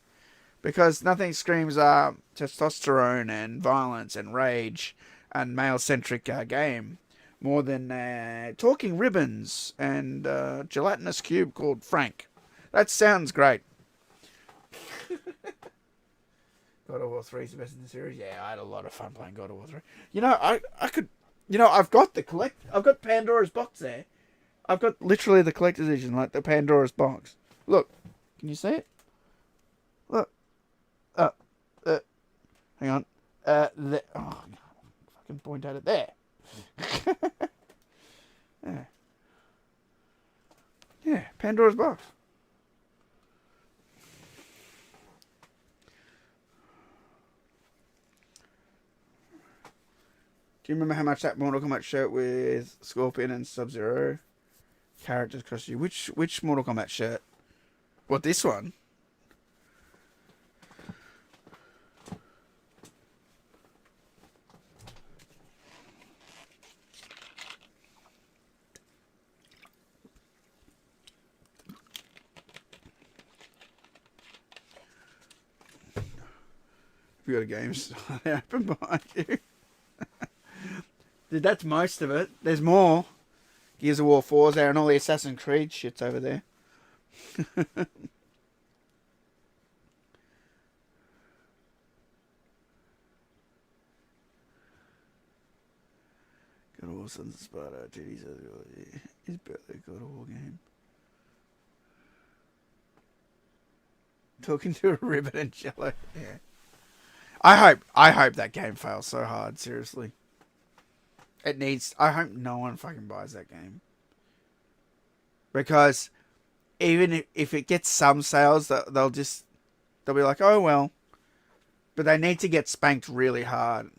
[SPEAKER 1] Because nothing screams testosterone and violence and rage and male-centric game more than talking ribbons and gelatinous cube called Frank. That sounds great. God of War 3 is the best in the series. Yeah, I had a lot of fun playing God of War 3. You know, I could... You know, I've got Pandora's box there. I've got literally the collector's edition, like the Pandora's box. Look. Can you see it? Look. Hang on. There. Oh, fucking point at it there. Yeah. Yeah, Pandora's box. Do you remember how much that Mortal Kombat shirt with Scorpion and Sub-Zero characters cost you? Which Mortal Kombat shirt? What, this one? You got a game store open behind you. Dude, that's most of it. There's more. Gears of War 4's there and all the Assassin's Creed shit's over there. God of War Sons of Sparta. GD says it's barely a God of War game. Talking to a ribbon and jello. Yeah. I hope that game fails so hard, seriously. It needs... I hope no one fucking buys that game. Because even if it gets some sales, they'll be like, oh well. But they need to get spanked really hard.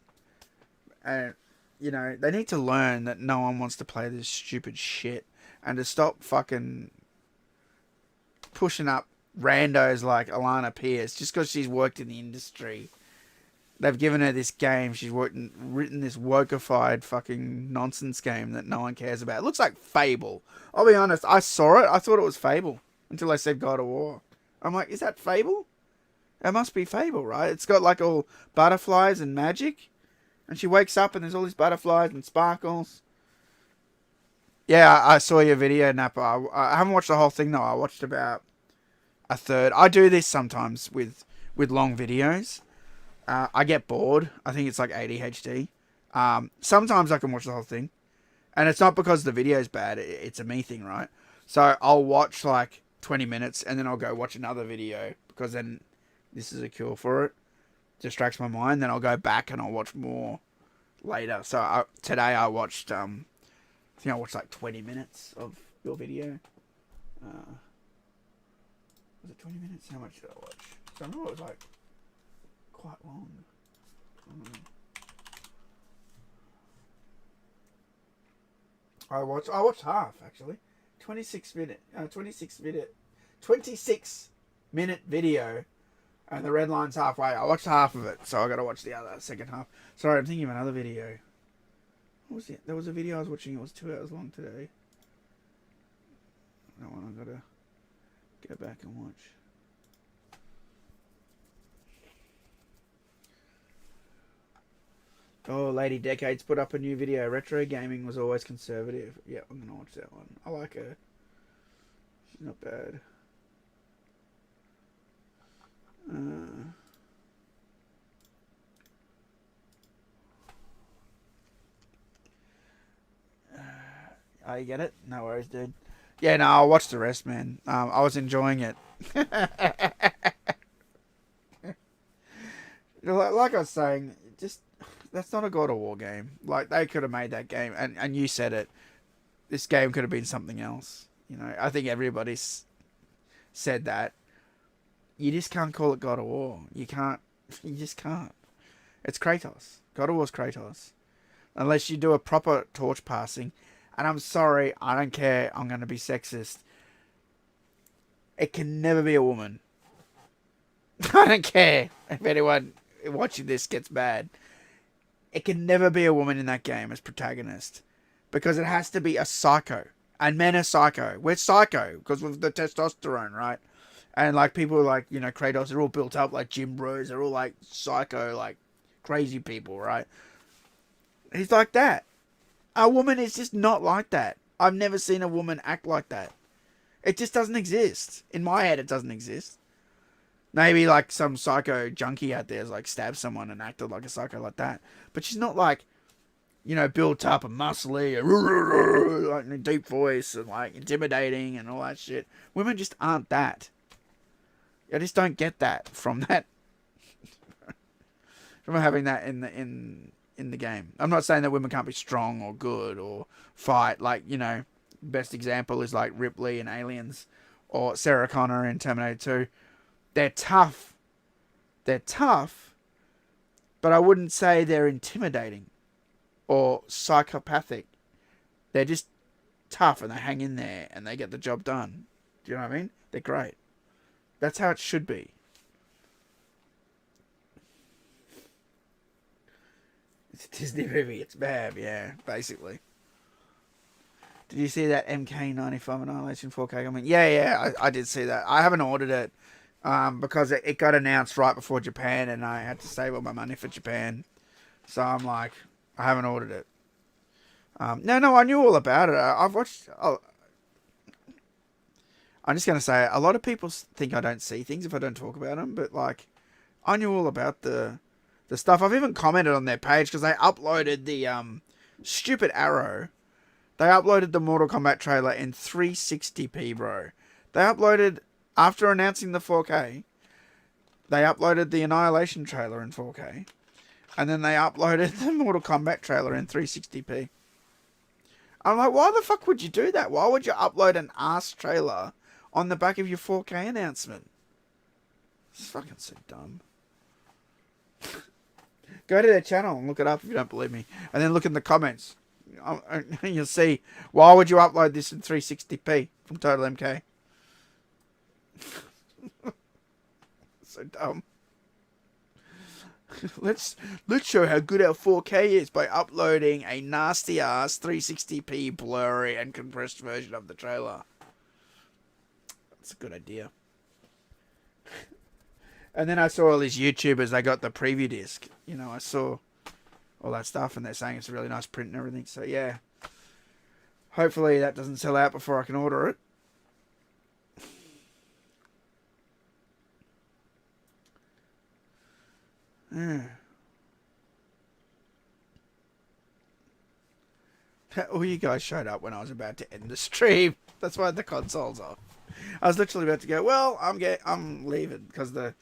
[SPEAKER 1] And, you know, they need to learn that no one wants to play this stupid shit. And to stop fucking pushing up randos like Alana Pierce just because she's worked in the industry. They've given her this game. She's written this wokeified fucking nonsense game that no one cares about. It looks like Fable. I'll be honest. I saw it. I thought it was Fable until they said God of War. I'm like, is that Fable? It must be Fable, right? It's got like all butterflies and magic. And she wakes up and there's all these butterflies and sparkles. Yeah, I saw your video, Nappa. I haven't watched the whole thing though. I watched about a third. I do this sometimes with long videos. I get bored. I think it's like ADHD. Sometimes I can watch the whole thing. And it's not because the video's bad. It's a me thing, right? So I'll watch like 20 minutes and then I'll go watch another video. Because then this is a cure for it. Distracts my mind. Then I'll go back and I'll watch more later. So today I watched... I think I watched like 20 minutes of your video. Was it 20 minutes? How much did I watch? So I know it was like... quite long. I watched half actually. 26 minute video, and the red line's halfway. I watched half of it, so I got to watch the other second half. Sorry, I'm thinking of another video. What was it? There was a video I was watching. It was 2 hours long today. That one I gotta go back and watch. Oh, Lady Decades put up a new video. Retro gaming was always conservative. Yeah, I'm gonna watch that one. I like her. She's not bad. Oh, you get it? No worries, dude. Yeah, no, I'll watch the rest, man. I was enjoying it. Like I was saying, just that's not a God of War game. Like, they could have made that game, and you said it. This game could have been something else. You know, I think everybody's said that. You just can't call it God of War. You can't. You just can't. It's Kratos. God of War's Kratos. Unless you do a proper torch passing. And I'm sorry, I don't care. I'm going to be sexist. It can never be a woman. I don't care if anyone watching this gets mad. It can never be a woman in that game as protagonist. Because it has to be a psycho. And men are psycho. We're psycho because of the testosterone, right? And like people like, you know, Kratos, they're all built up like gym bros. They're all like psycho, like crazy people, right? He's like that. A woman is just not like that. I've never seen a woman act like that. It just doesn't exist. In my head, it doesn't exist. Maybe like some psycho junkie out there has like stabbed someone and acted like a psycho like that. But she's not like, you know, built up and muscly and like a deep voice and like intimidating and all that shit. Women just aren't that. I just don't get that from that. From having that in the game. I'm not saying that women can't be strong or good or fight. Like, you know, best example is like Ripley in Aliens or Sarah Connor in Terminator 2. They're tough. They're tough, but I wouldn't say they're intimidating or psychopathic. They're just tough and they hang in there and they get the job done. Do you know what I mean? They're great. That's how it should be. It's a Disney movie. It's bad, yeah, basically. Did you see that MK95 Annihilation 4K? I mean, yeah, I did see that. I haven't ordered it because it got announced right before Japan and I had to save all my money for Japan. So I'm like, I haven't ordered it. No, I knew all about it. I've watched... I'm just going to say, a lot of people think I don't see things if I don't talk about them, but like, I knew all about the stuff. I've even commented on their page because they uploaded the stupid Arrow. They uploaded the Mortal Kombat trailer in 360p, bro. They uploaded, after announcing the 4K, they uploaded the Annihilation trailer in 4K. And then they uploaded the Mortal Kombat trailer in 360p. I'm like, why the fuck would you do that? Why would you upload an ass trailer on the back of your 4K announcement? It's fucking so dumb. Go to their channel and look it up if you don't believe me. And then look in the comments. You'll see, why would you upload this in 360p from Total MK? So dumb. Let's show how good our 4K is by uploading a nasty ass 360p blurry and compressed version of the trailer. That's a good idea. And then I saw all these YouTubers, they got the preview disc. You know, I saw all that stuff and they're saying it's a really nice print and everything. So yeah, hopefully that doesn't sell out before I can order it. Yeah. All you guys showed up when I was about to end the stream. That's why the console's off. I was literally about to go, well, I'm leaving because the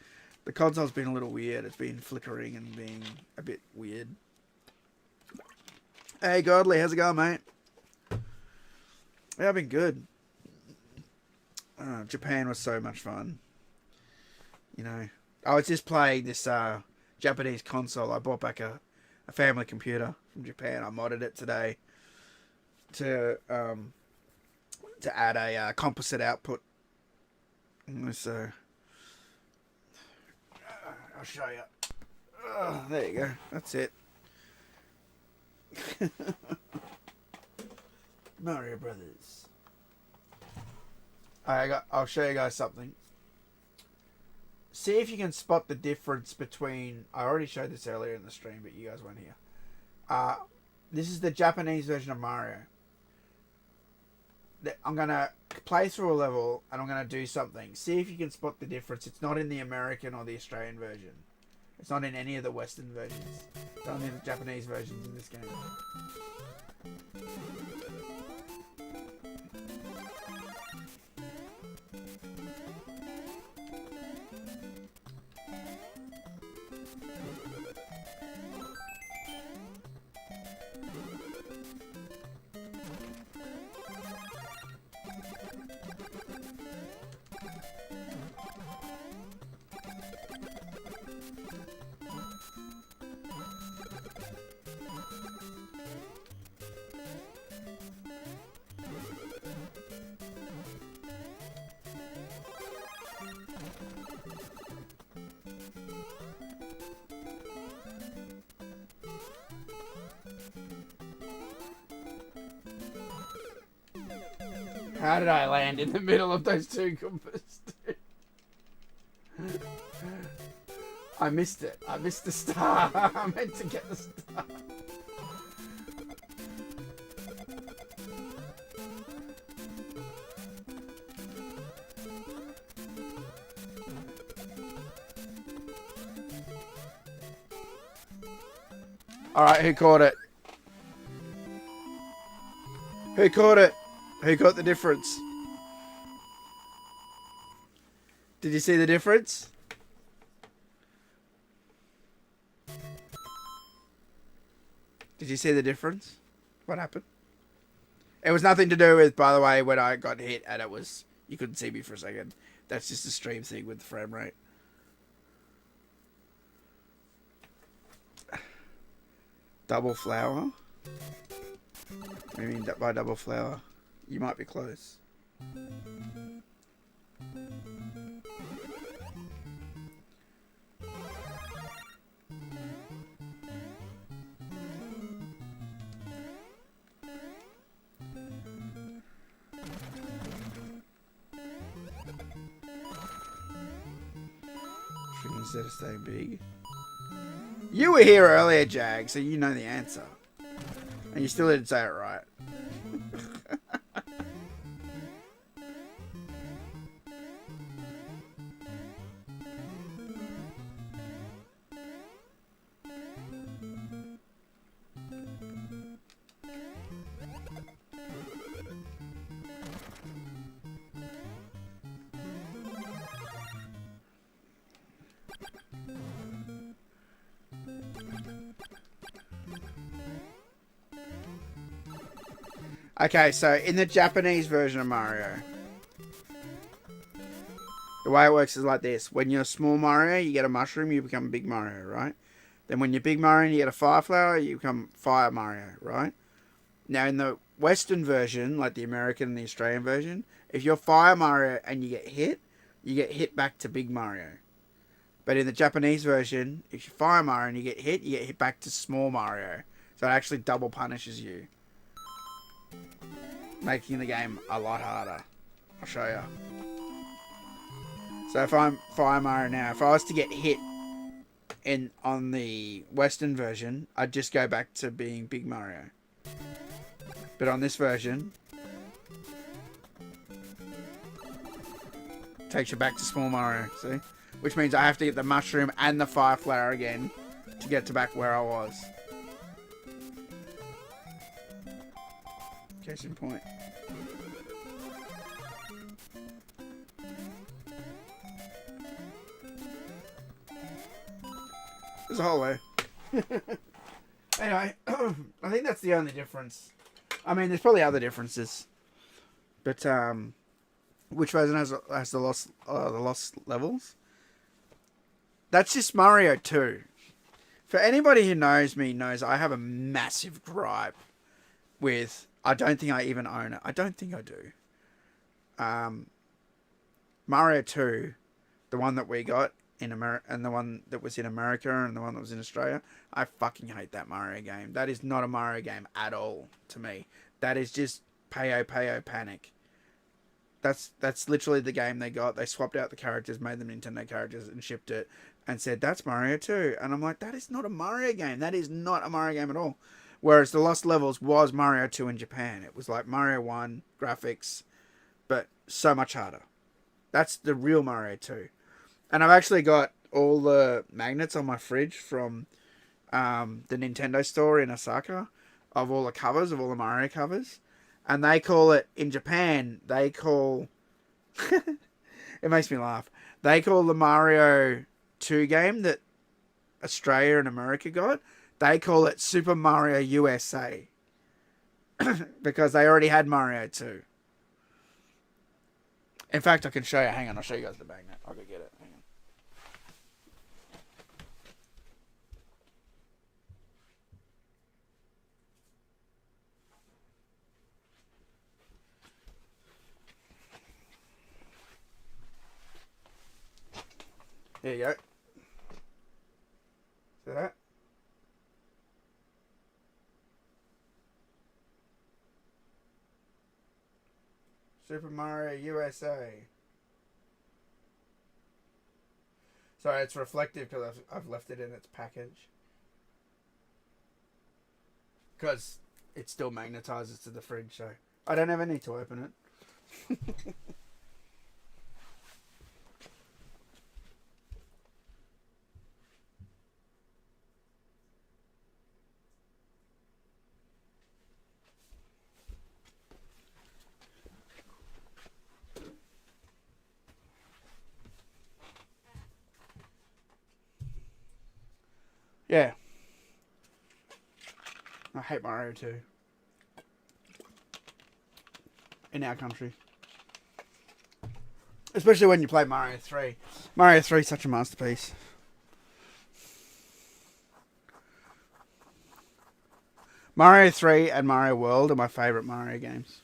[SPEAKER 1] console's been a little weird. It's been flickering and being a bit weird. Hey, Godly, how's it going, mate? Yeah, I've been good. Japan was so much fun. You know, I was just playing this Japanese console. I bought back a family computer from Japan. I modded it today to add a composite output. So I'll show you. Oh, there you go. That's it. Mario Brothers. I'll show you guys something. See if you can spot the difference between... I already showed this earlier in the stream, but you guys weren't here. This is the Japanese version of Mario. I'm going to play through a level, and I'm going to do something. See if you can spot the difference. It's not in the American or the Australian version. It's not in any of the Western versions. It's only the Japanese versions in this game. How did I land in the middle of those two Goombas? I missed it. I missed the star. I meant to get the star. Alright, who caught it? Who caught it? Who caught the difference? Did you see the difference? Did you see the difference? What happened? It was nothing to do with, by the way, when I got hit and it was... You couldn't see me for a second. That's just a stream thing with the frame rate. Double flower? What do you mean by double flower? You might be close. Instead of staying big. You were here earlier, Jag, so you know the answer. And you still didn't say it right. Okay, so in the Japanese version of Mario, the way it works is like this. When you're small Mario, you get a mushroom, you become Big Mario, right? Then when you're Big Mario and you get a fire flower, you become Fire Mario, right? Now in the Western version, like the American and the Australian version, if you're Fire Mario and you get hit back to Big Mario. But in the Japanese version, if you're Fire Mario and you get hit back to Small Mario. So it actually double punishes you, making the game a lot harder. I'll show you. So if I'm Fire Mario now, if I was to get hit on the Western version, I'd just go back to being Big Mario. But on this version, takes you back to Small Mario, see? Which means I have to get the mushroom and the fire flower again to get to back where I was. Case in point. There's a hole there. Anyway, I think that's the only difference. I mean, there's probably other differences, but which version has the lost levels? That's just Mario 2. For anybody who knows me knows I have a massive gripe with. I don't think I even own it. I don't think I do. Mario 2, the one that we got in America, and the one that was in America, and the one that was in Australia, I fucking hate that Mario game. That is not a Mario game at all to me. That is just Payo Panic. That's literally the game they got. They swapped out the characters, made them Nintendo characters, and shipped it, and said, that's Mario 2. And I'm like, that is not a Mario game. That is not a Mario game at all. Whereas the Lost Levels was Mario 2 in Japan. It was like Mario 1 graphics, but so much harder. That's the real Mario 2. And I've actually got all the magnets on my fridge from the Nintendo store in Osaka of all the covers, of all the Mario covers. And they call it, in Japan, they call... it makes me laugh. They call the Mario 2 game that Australia and America got, they call it Super Mario USA. Because they already had Mario 2. In fact, I can show you. Hang on, I'll show you guys the magnet. I'll go get it. Hang on. There you go. See that? Super Mario USA. Sorry, it's reflective because I've left it in its package. Because it still magnetizes to the fridge, so I don't ever need to open it. Yeah. I hate Mario 2. In our country. Especially when you play Mario 3. Mario 3 is such a masterpiece. Mario 3 and Mario World are my favourite Mario games.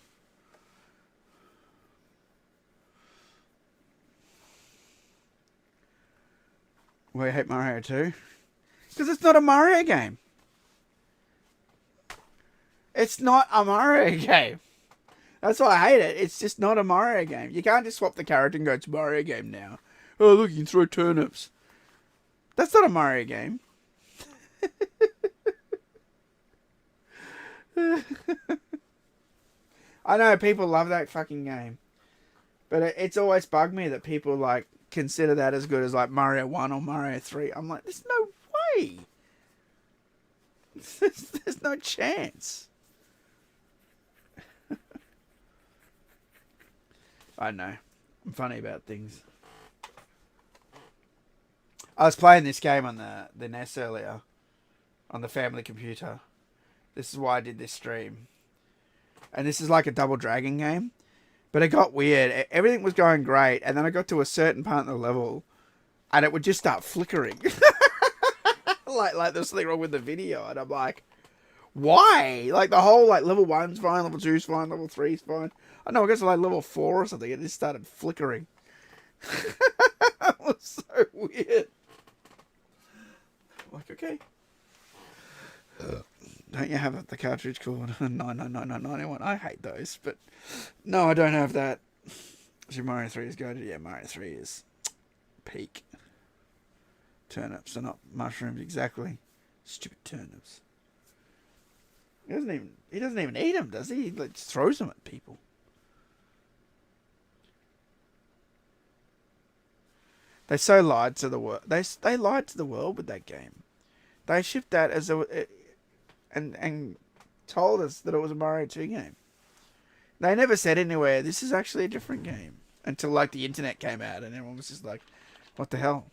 [SPEAKER 1] Why I hate Mario 2? Because it's not a Mario game. It's not a Mario game. That's why I hate it. It's just not a Mario game. You can't just swap the character and go, it's a Mario game now. Oh, look, you can throw turnips. That's not a Mario game. I know, people love that fucking game. But it's always bugged me that people, like, consider that as good as, like, Mario 1 or Mario 3. I'm like, there's no way. There's no chance. I know. I'm funny about things. I was playing this game on the NES earlier. On the family computer. This is why I did this stream. And this is like a Double Dragon game. But it got weird. Everything was going great. And then I got to a certain part of the level. And it would just start flickering. like there's something wrong with the video. And I'm like, why? Like the whole like level 1's fine, level 2's fine, level 3's fine. I know, I guess like level 4 or something. It just started flickering. It was so weird. I'm like, okay. Don't you have the cartridge called 99991? I hate those, but no, I don't have that. Super Mario 3 is good. Yeah, Mario 3 is peak. Turnips are not mushrooms exactly. Stupid turnips. He doesn't even eat them, does he? He like, just throws them at people. They so lied to the world. They lied to the world with that game. They shipped that as and told us that it was a Mario 2 game. They never said anywhere, this is actually a different game. Until like the internet came out and everyone was just like, what the hell?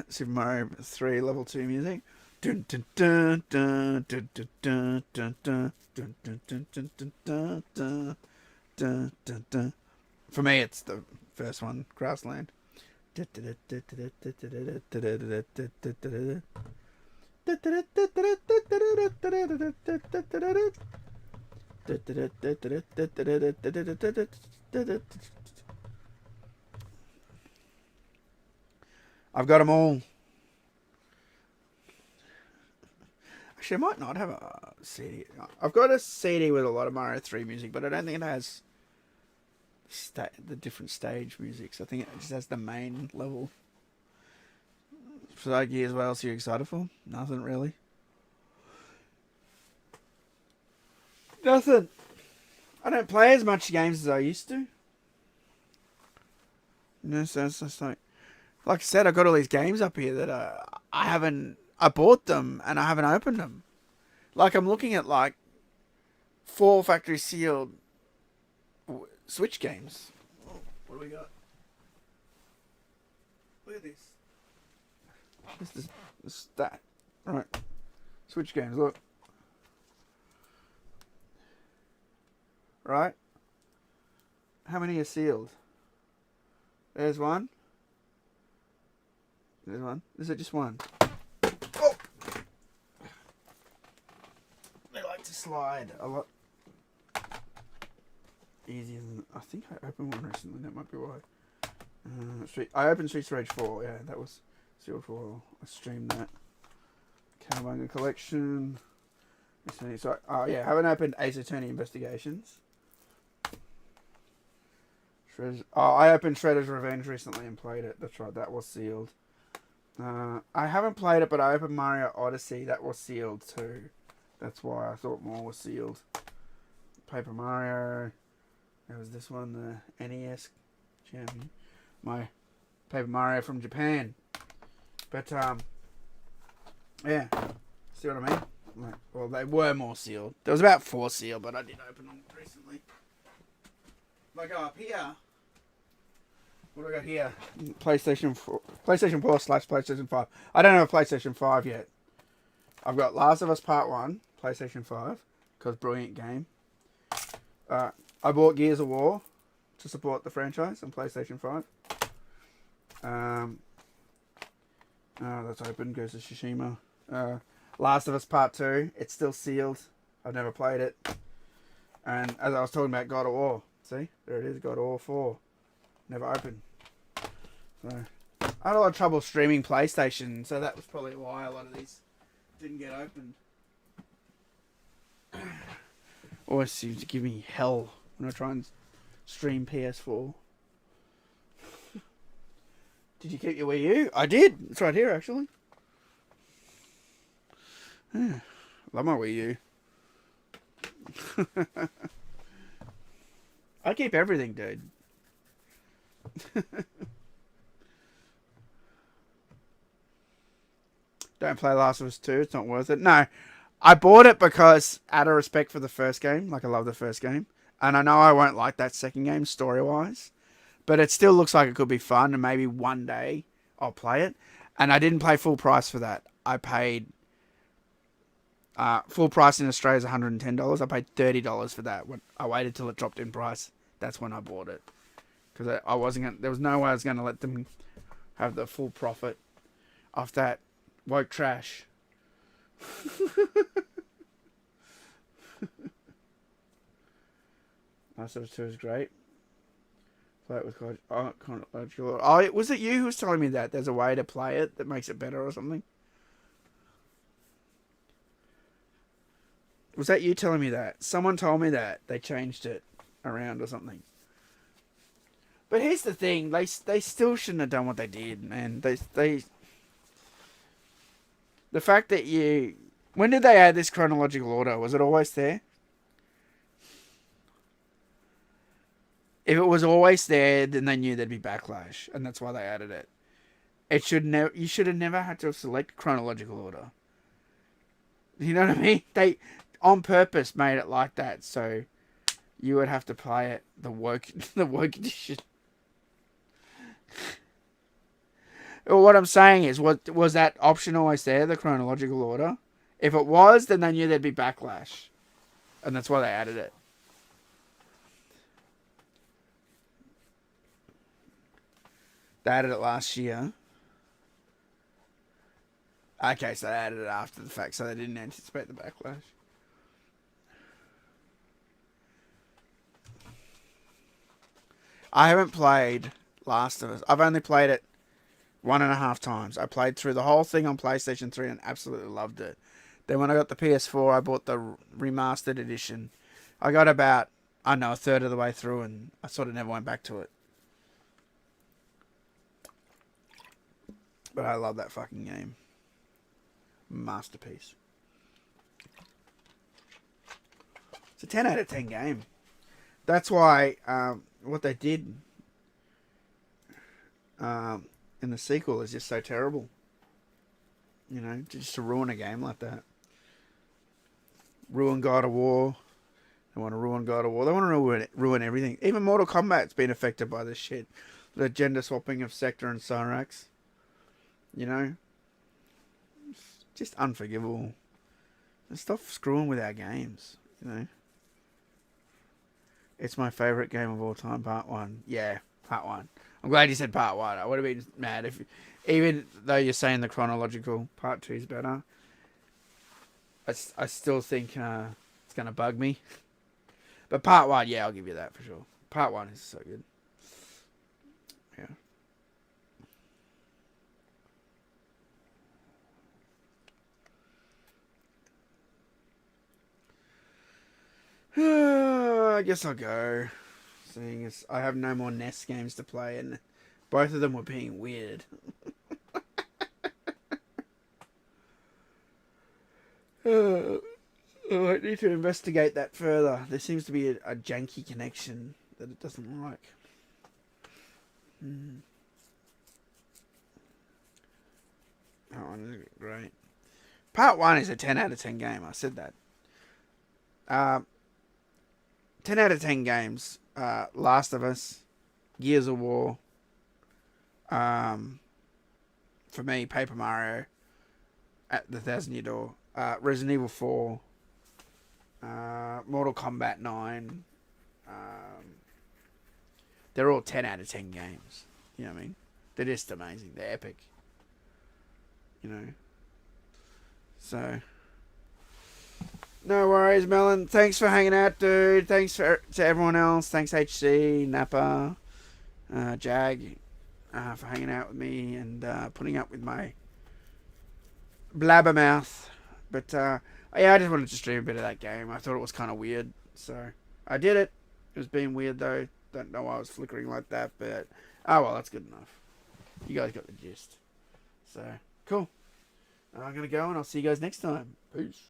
[SPEAKER 1] Super Mario 3 level 2 music. Dun, dun, dun, dun, dun, dun, dun, dun, dun, dun, dun, dun, dun, dun, dun, dun, dun, dun. For me, it's the first one, Grassland. I've got them all. Actually, I might not have a CD. I've got a CD with a lot of Mario 3 music, but I don't think it has the different stage musics. I think it just has the main level. So Gears, what else are you excited for? Nothing really. Nothing. I don't play as much games as I used to. No, so it's like I said, I got all these games up here that I haven't. I bought them and I haven't opened them. Like I'm looking at like 4 factory sealed Switch games. Oh, what do we got? Look at this. This is that. Right. Switch games, look. Right? How many are sealed? There's one. There's one. Is it just one? Oh! They like to slide a lot easier than... I think I opened one recently, that might be why. I opened Streets of Rage 4. Yeah, that was sealed for a while. I streamed that. Cowabunga Collection. So, yeah, I haven't opened Ace Attorney Investigations. I opened Shredder's Revenge recently and played it. That's right, that was sealed. I haven't played it, but I opened Mario Odyssey. That was sealed too. That's why I thought more was sealed. Paper Mario. There was this one, the NES champion. My Paper Mario from Japan. But, yeah. See what I mean? Like, well, they were more sealed. There was about 4 sealed, but I did open them recently. If I go up here, what do I got here? PlayStation 4 / PlayStation 5. I don't have a PlayStation 5 yet. I've got Last of Us Part 1, PlayStation 5, because brilliant game. I bought Gears of War to support the franchise on PlayStation 5. That's open. Goes to Tsushima. Last of Us Part 2. It's still sealed. I've never played it. And as I was talking about God of War. See? There it is. God of War 4. Never opened. So, I had a lot of trouble streaming PlayStation. So that was probably why a lot of these didn't get opened. Always seems to give me hell when I try and stream PS4. Did you keep your Wii U? I did. It's right here, actually. Yeah. Love my Wii U. I keep everything, dude. Don't play Last of Us 2. It's not worth it. No. I bought it because, out of respect for the first game, like I love the first game, and I know I won't like that second game story-wise, but it still looks like it could be fun, and maybe one day I'll play it. And I didn't pay full price for that. I paid full price in Australia is $110. I paid $30 for that. When I waited till it dropped in price, that's when I bought it, because I wasn't gonna, there was no way I was going to let them have the full profit off that woke trash. Last of Us 2 is great. Play it with chronological. Oh, was it you who was telling me that there's a way to play it that makes it better or something? Was that you telling me that? Someone told me that they changed it around or something. But here's the thing: they still shouldn't have done what they did, man. The fact that when did they add this chronological order? Was it always there? If it was always there, then they knew there'd be backlash, and that's why they added it. You should have never had to select chronological order. You know what I mean? They, on purpose, made it like that, so you would have to play it the woke edition. Well, what I'm saying is, was that option always there, the chronological order? If it was, then they knew there'd be backlash, and that's why they added it. They added it last year. Okay, so they added it after the fact, so they didn't anticipate the backlash. I haven't played Last of Us. I've only played it 1.5 times. I played through the whole thing on PlayStation 3 and absolutely loved it. Then when I got the PS4, I bought the remastered edition. I got about, I don't know, a third of the way through, and I sort of never went back to it. But I love that fucking game. Masterpiece. It's a 10 out of 10 game. That's why what they did in the sequel is just so terrible. You know, just to ruin a game like that. Ruin God of War. They want to ruin God of War. They want to ruin everything. Even Mortal Kombat's been affected by this shit. The gender swapping of Sector and Cyrax. You know? It's just unforgivable. And stop screwing with our games. You know? It's my favourite game of all time, Part 1. Yeah, Part 1. I'm glad you said Part 1. I would have been mad if... Even though you're saying the chronological Part 2 is better. I still think it's going to bug me. But Part 1, yeah, I'll give you that for sure. Part 1 is so good. Yeah. I guess I'll go. Seeing as I have no more NES games to play, and both of them were being weird. I might need to investigate that further. There seems to be a janky connection that it doesn't like. That one is great. Part 1 is a 10 out of 10 game. I said that. 10 out of 10 games. Last of Us, Gears of War. For me, Paper Mario, at the Thousand Year Door. Resident Evil 4. Mortal Kombat 9. They're all 10 out of 10 games. You know what I mean? They're just amazing. They're epic. You know. So, no worries, Melon. Thanks for hanging out, dude. Thanks to everyone else. Thanks, HC, Napa, Jag, for hanging out with me and putting up with my blabbermouth. But, yeah, I just wanted to stream a bit of that game. I thought it was kind of weird. So, I did it. It was being weird, though. Don't know why I was flickering like that, but, oh, well, that's good enough. You guys got the gist. So, cool. I'm going to go, and I'll see you guys next time. Peace.